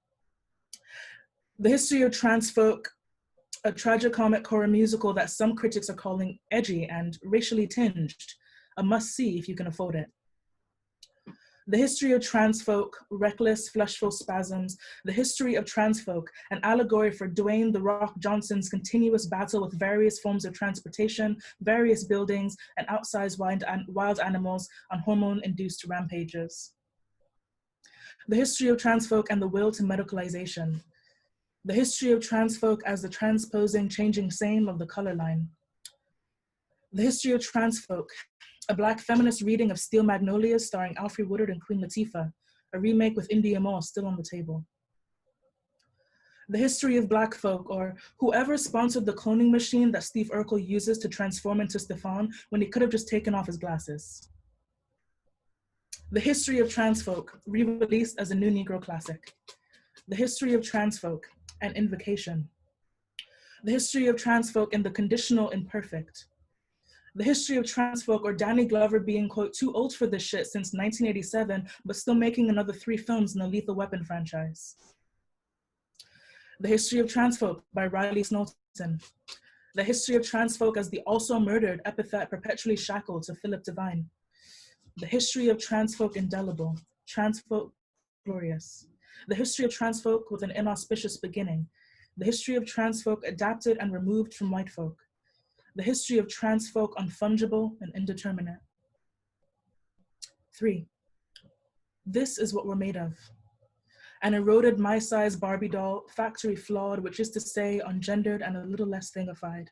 The history of trans folk, a tragicomic horror musical that some critics are calling edgy and racially tinged, a must-see if you can afford it. The history of trans folk, reckless, fleshful spasms. The history of trans folk, an allegory for Dwayne "The Rock" Johnson's continuous battle with various forms of transportation, various buildings, and outsized wild animals on hormone-induced rampages. The history of trans folk and the will to medicalization. The history of trans folk as the transposing, changing same of the color line. The history of trans folk, a Black feminist reading of Steel Magnolias starring Alfre Woodard and Queen Latifah, a remake with India Moore still on the table. The history of Black folk, or whoever sponsored the cloning machine that Steve Urkel uses to transform into Stefan when he could have just taken off his glasses. The history of trans folk, re-released as a new Negro classic. The history of trans folk, an invocation. The history of trans folk in The Conditional Imperfect. The history of trans folk, or Danny Glover being, quote, too old for this shit since 1987, but still making another 3 films in the Lethal Weapon franchise. The history of trans folk by Riley Snowden. The history of trans folk as the also murdered epithet perpetually shackled to Philip Divine. The history of trans folk indelible, trans folk glorious. The history of trans folk with an inauspicious beginning. The history of trans folk adapted and removed from white folk. The history of trans folk unfungible and indeterminate. 3, this is what we're made of. An eroded my-size Barbie doll, factory flawed, which is to say ungendered and a little less thingified.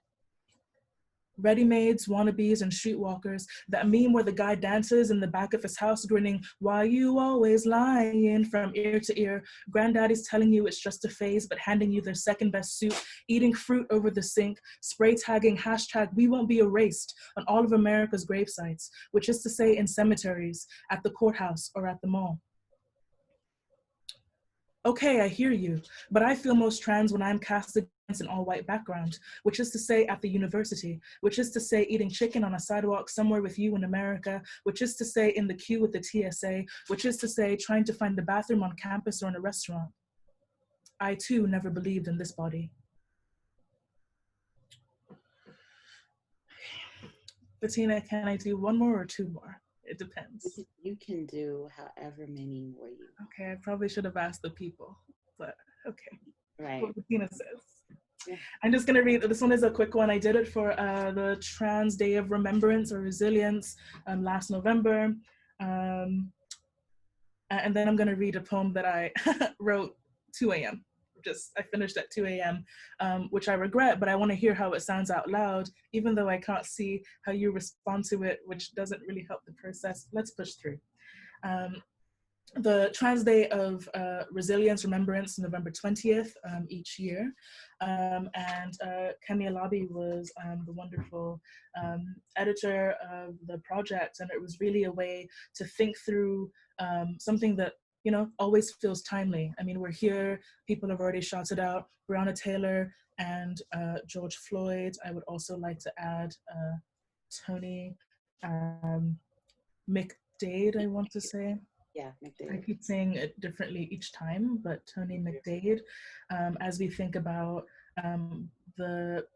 Ready-mades, wannabes, and streetwalkers, that meme where the guy dances in the back of his house grinning, why you always lying, from ear to ear. Granddaddy's telling you it's just a phase, but handing you their second best suit, eating fruit over the sink, spray tagging hashtag we won't be erased on all of America's grave sites, which is to say in cemeteries, at the courthouse, or at the mall. Okay, I hear you, but I feel most trans when I'm cast against an all-white background, which is to say at the university, which is to say eating chicken on a sidewalk somewhere with you in America, which is to say in the queue with the TSA, which is to say trying to find the bathroom on campus or in a restaurant. I too never believed in this body. Bettina, can I do one more or two more? It depends. You can do however many more you want. Okay, I probably should have asked the people, but okay. Right. What Bettina says. Yeah. I'm just gonna read, this one is a quick one. I did it for the Trans Day of Remembrance or Resilience last November. And then I'm gonna read a poem that I wrote 2 a.m. I finished at 2 a.m., which I regret, but I wanna hear how it sounds out loud, even though I can't see how you respond to it, which doesn't really help the process. Let's push through. The Trans Day of Resilience Remembrance, November 20th each year. And Kemi Alabi was the wonderful editor of the project, and it was really a way to think through something that, you know, always feels timely. I mean, we're here, people have already shouted out Breonna Taylor and George Floyd. I would also like to add Tony McDade, I want to say. Yeah, McDade. I keep saying it differently each time, but Tony McDade, as we think about the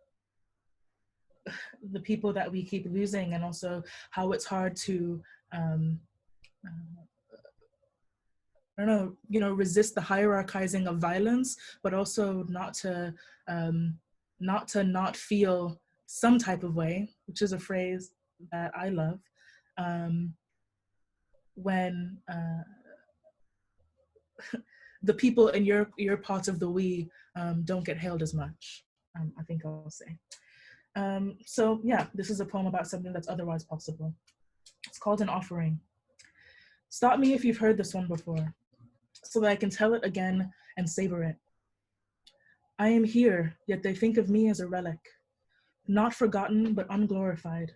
people that we keep losing, and also how it's hard to, I don't know, you know, resist the hierarchizing of violence, but also not to not feel some type of way, which is a phrase that I love, when the people in your part of the we don't get hailed as much, I think I'll say. So yeah, this is a poem about something that's otherwise possible. It's called An Offering. Stop me if you've heard this one before, so that I can tell it again and savor it. I am here, yet they think of me as a relic, not forgotten but unglorified,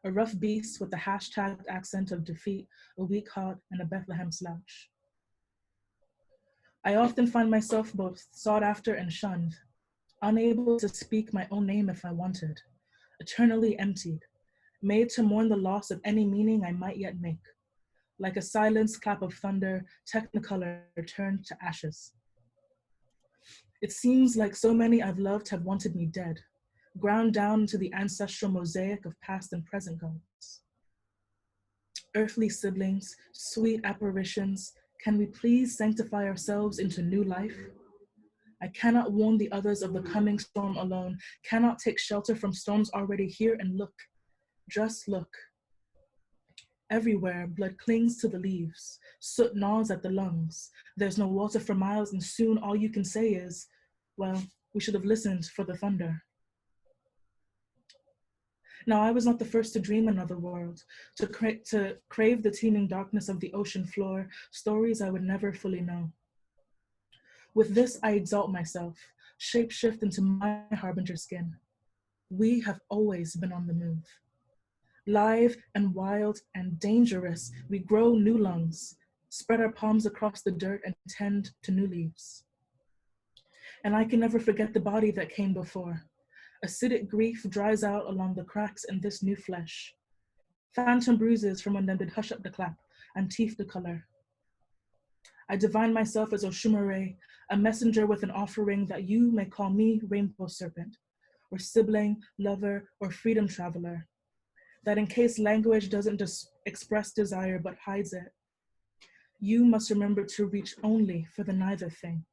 a rough beast with the hashtag accent of defeat, a weak heart, and a Bethlehem slouch. I often find myself both sought after and shunned, unable to speak my own name if I wanted, eternally emptied, made to mourn the loss of any meaning I might yet make. Like a silenced clap of thunder, technicolor turned to ashes. It seems like so many I've loved have wanted me dead, ground down to the ancestral mosaic of past and present gods. Earthly siblings, sweet apparitions, can we please sanctify ourselves into new life? I cannot warn the others of the coming storm alone, cannot take shelter from storms already here, and look, just look. Everywhere, blood clings to the leaves, soot gnaws at the lungs. There's no water for miles, and soon all you can say is, well, we should have listened for the thunder. Now, I was not the first to dream another world, to crave the teeming darkness of the ocean floor, stories I would never fully know. With this, I exalt myself, shapeshift into my harbinger skin. We have always been on the move. Live and wild and dangerous, we grow new lungs, spread our palms across the dirt and tend to new leaves. And I can never forget the body that came before. Acidic grief dries out along the cracks in this new flesh. Phantom bruises from when them did hush up the clap and teeth the color. I divine myself as Oshumare, a messenger with an offering that you may call me Rainbow Serpent, or sibling, lover, or freedom traveler. That in case language doesn't just express desire but hides it, you must remember to reach only for the neither thing,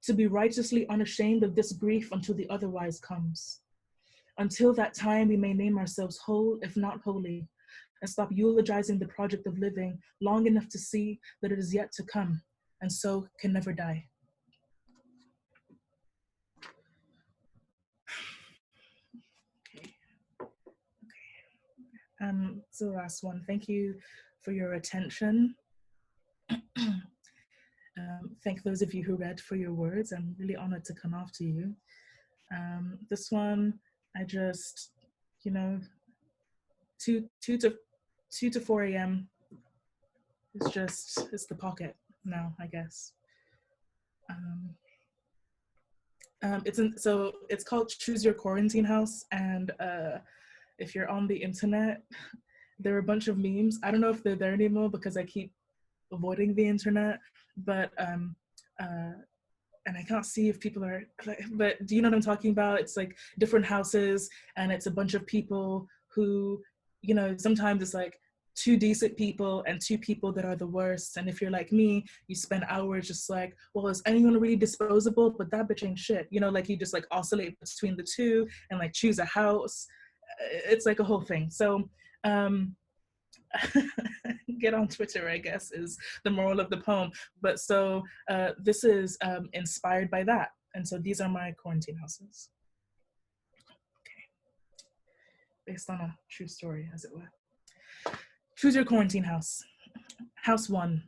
to be righteously unashamed of this grief until the otherwise comes. Until that time, we may name ourselves whole, if not holy, and stop eulogizing the project of living long enough to see that it is yet to come, and so can never die. Okay. So the last one, thank you for your attention. Thank those of you who read for your words. I'm really honored to come after you. This one, I just, 2 to 4 a.m. It's the pocket now, I guess. So it's called Choose Your Quarantine House, and if you're on the internet, there are a bunch of memes. I don't know if they're there anymore because I keep avoiding the internet, but and I can't see if people are, but do you know what I'm talking about? It's like different houses, and it's a bunch of people who, sometimes it's like 2 decent people and 2 people that are the worst. And if you're like me, you spend hours just like, well, is anyone really disposable? But that bitch ain't shit. Like you just like oscillate between the 2 and like choose a house. It's like a whole thing. So get on Twitter, I guess, is the moral of the poem. But so this is inspired by that. And so these are my quarantine houses. Okay. Based on a true story, as it were. Choose your quarantine house. House 1.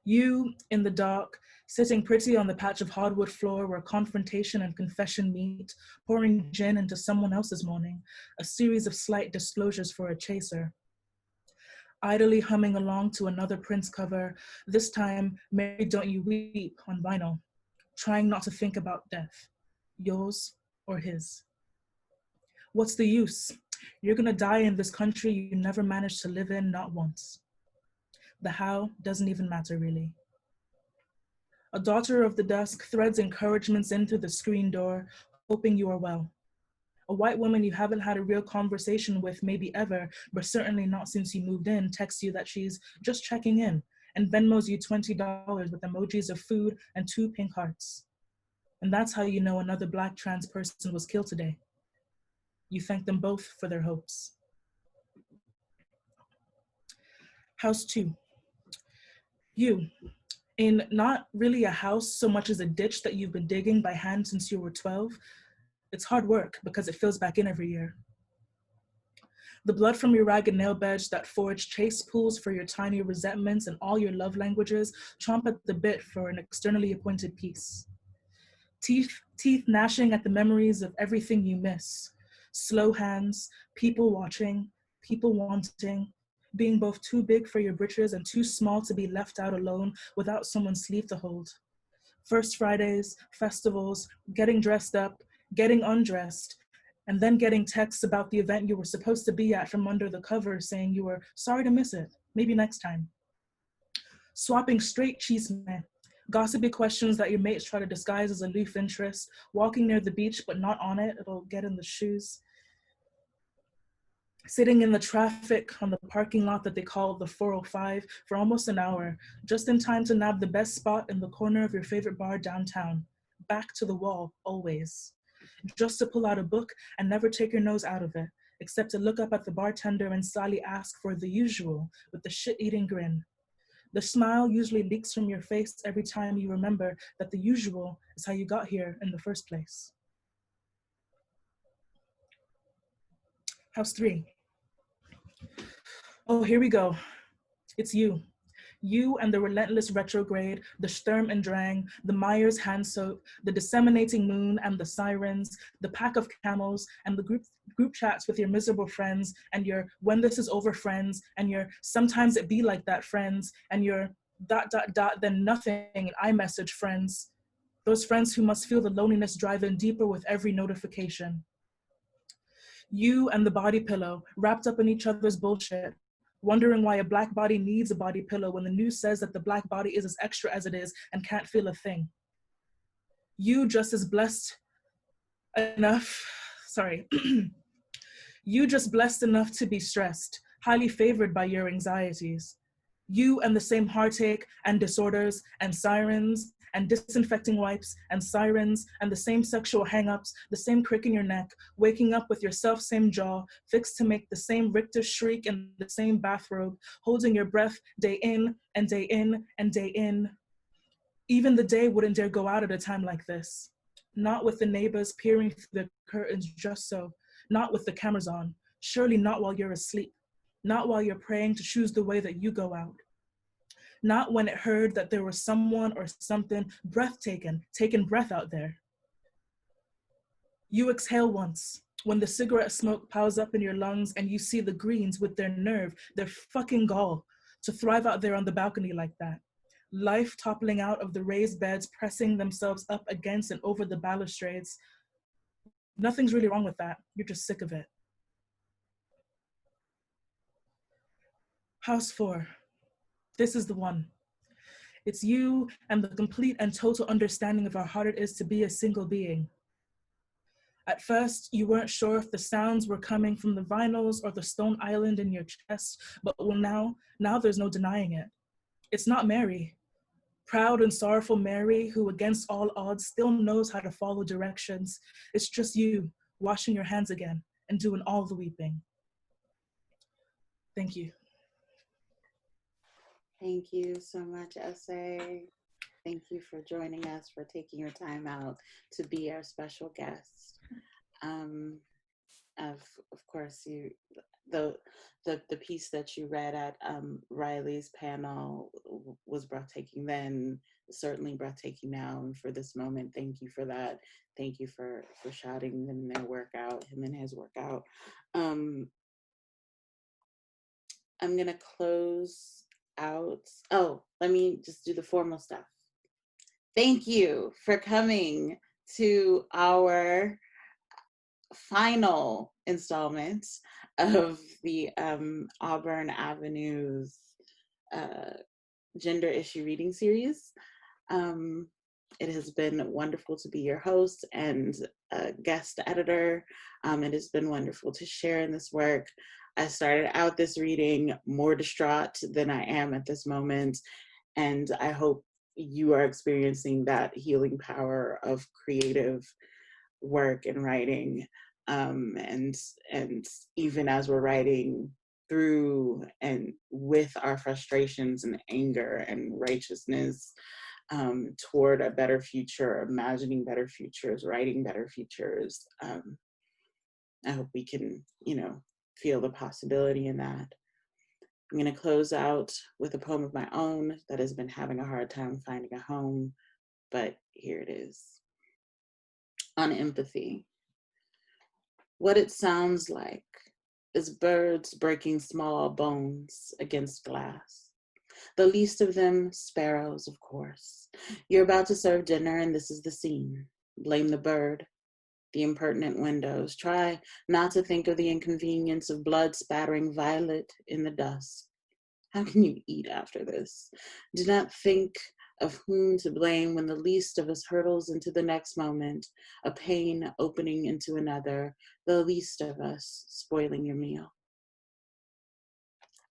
You, in the dark, sitting pretty on the patch of hardwood floor where confrontation and confession meet, pouring gin into someone else's morning, a series of slight disclosures for a chaser. Idly humming along to another Prince cover, this time, Mary Don't You Weep on vinyl, trying not to think about death, yours or his. What's the use? You're gonna die in this country you never managed to live in, not once. The how doesn't even matter, really. A daughter of the dusk threads encouragements in through the screen door, hoping you are well. A white woman you haven't had a real conversation with maybe ever, but certainly not since you moved in, texts you that she's just checking in and Venmos you $20 with emojis of food and 2 pink hearts. And that's how you know another Black trans person was killed today. You thank them both for their hopes. House 2. You, in not really a house so much as a ditch that you've been digging by hand since you were 12, it's hard work because it fills back in every year. The blood from your ragged nail beds that forge chase pools for your tiny resentments and all your love languages chomp at the bit for an externally appointed peace. Teeth gnashing at the memories of everything you miss. Slow hands, people watching, people wanting, being both too big for your britches and too small to be left out alone without someone's sleeve to hold. First Fridays, festivals, getting dressed up, getting undressed, and then getting texts about the event you were supposed to be at from under the covers saying you were sorry to miss it, maybe next time. Swapping straight chisme, gossipy questions that your mates try to disguise as aloof interest, walking near the beach but not on it, it'll get in the shoes. Sitting in the traffic on the parking lot that they call the 405 for almost an hour, just in time to nab the best spot in the corner of your favorite bar downtown. Back to the wall, always. Just to pull out a book and never take your nose out of it, except to look up at the bartender and slyly ask for the usual with the shit-eating grin. The smile usually leaks from your face every time you remember that the usual is how you got here in the first place. House 3. Oh, here we go. It's you. You and the relentless retrograde, the Sturm and Drang, the Myers hand soap, the disseminating moon and the sirens, the pack of camels, and the group chats with your miserable friends, and your when this is over friends, and your sometimes it be like that friends, and your ... then nothing and iMessage friends. Those friends who must feel the loneliness drive in deeper with every notification. You and the body pillow, wrapped up in each other's bullshit, wondering why a Black body needs a body pillow when the news says that the Black body is as extra as it is and can't feel a thing. You just as blessed enough, you just blessed enough to be stressed, highly favored by your anxieties. You and the same heartache and disorders and sirens and disinfecting wipes and sirens and the same sexual hang-ups, the same crick in your neck, waking up with your self-same jaw, fixed to make the same Richter shriek in the same bathrobe, holding your breath day in and day in and day in. Even the day wouldn't dare go out at a time like this. Not with the neighbors peering through the curtains just so, not with the cameras on, surely not while you're asleep, not while you're praying to choose the way that you go out. Not when it heard that there was someone or something taking breath out there. You exhale once, when the cigarette smoke piles up in your lungs and you see the greens with their nerve, their fucking gall, to thrive out there on the balcony like that. Life toppling out of the raised beds, pressing themselves up against and over the balustrades. Nothing's really wrong with that. You're just sick of it. House 4. This is the one. It's you and the complete and total understanding of how hard it is to be a single being. At first, you weren't sure if the sounds were coming from the vinyls or the stone island in your chest, but well, now there's no denying it. It's not Mary. Proud and sorrowful Mary, who against all odds still knows how to follow directions. It's just you, washing your hands again and doing all the weeping. Thank you. Thank you so much, Essay. Thank you for joining us, for taking your time out to be our special guest. Of course, the piece that you read at Riley's panel was breathtaking then, certainly breathtaking now, and for this moment, thank you for that. Thank you for shouting them in their workout, him and his workout. I'm gonna close out. Oh, let me just do the formal stuff. Thank you for coming to our final installment of the Auburn Avenue's gender issue reading series. It has been wonderful to be your host and guest editor. It has been wonderful to share in this work. I started out this reading more distraught than I am at this moment, and I hope you are experiencing that healing power of creative work and writing, and even as we're writing through and with our frustrations and anger and righteousness toward a better future, imagining better futures, writing better futures. I hope we can, feel the possibility in that. I'm going to close out with a poem of my own that has been having a hard time finding a home, but here it is. On empathy. What it sounds like is birds breaking small bones against glass. The least of them, sparrows, of course. You're about to serve dinner and this is the scene. Blame the bird. The impertinent windows. Try not to think of the inconvenience of blood spattering violet in the dust. How can you eat after this? Do not think of whom to blame when the least of us hurtles into the next moment, a pain opening into another, the least of us spoiling your meal.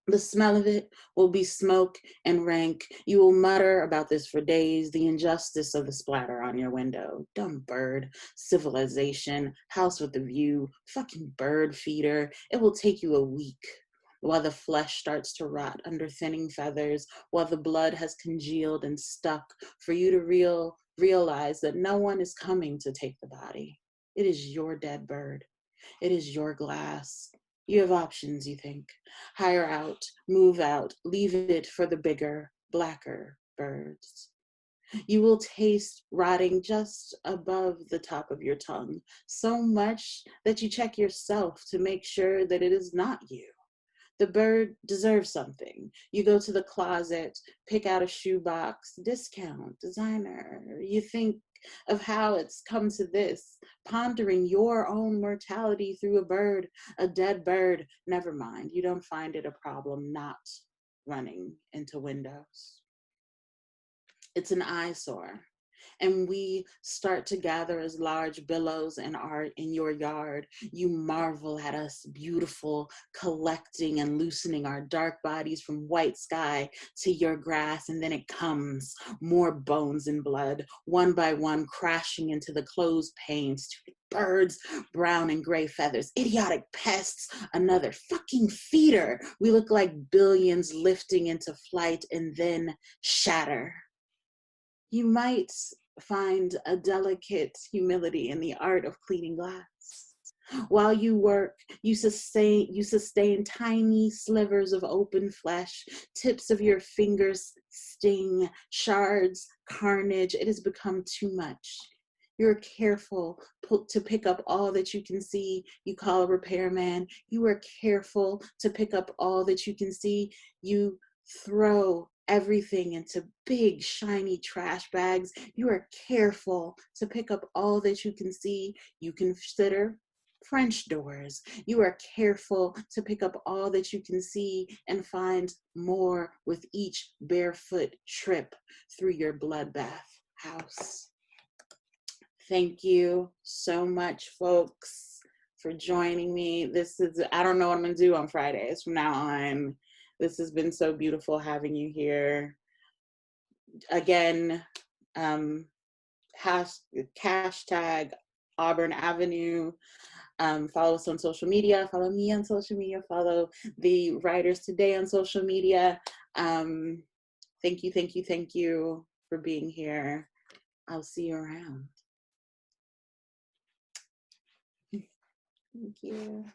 The smell of it will be smoke and rank. You will mutter about this for days, the injustice of the splatter on your window. Dumb bird, civilization, house with the view, fucking bird feeder. It will take you a week while the flesh starts to rot under thinning feathers, while the blood has congealed and stuck for you to realize that no one is coming to take the body. It is your dead bird. It is your glass. You have options, you think. Hire out, move out, leave it for the bigger, blacker birds. You will taste rotting just above the top of your tongue, so much that you check yourself to make sure that it is not you. The bird deserves something. You go to the closet, pick out a shoebox, discount, designer. You think of how it's come to this, pondering your own mortality through a bird, a dead bird. Never mind, you don't find it a problem not running into windows. It's an eyesore. and we start to gather as large billows in your yard. You marvel at us, beautiful, collecting and loosening our dark bodies from white sky to your grass, and then it comes, more bones and blood, one by one, crashing into the closed panes. Birds, brown and gray feathers, idiotic pests, another fucking feeder. We look like billions lifting into flight and then shatter. You might find a delicate humility in the art of cleaning glass. While you work, you sustain tiny slivers of open flesh, tips of your fingers sting, shards, carnage. It has become too much. You're careful to pick up all that you can see. You call a repairman. You are careful to pick up all that you can see. You throw everything into big, shiny trash bags. You are careful to pick up all that you can see. You consider French doors. You are careful to pick up all that you can see and find more with each barefoot trip through your bloodbath house. Thank you so much, folks, for joining me. I don't know what I'm gonna do on Fridays from now on. This has been so beautiful having you here. Again, hashtag Auburn Avenue. Follow us on social media. Follow me on social media. Follow the writers today on social media. Thank you for being here. I'll see you around. Thank you.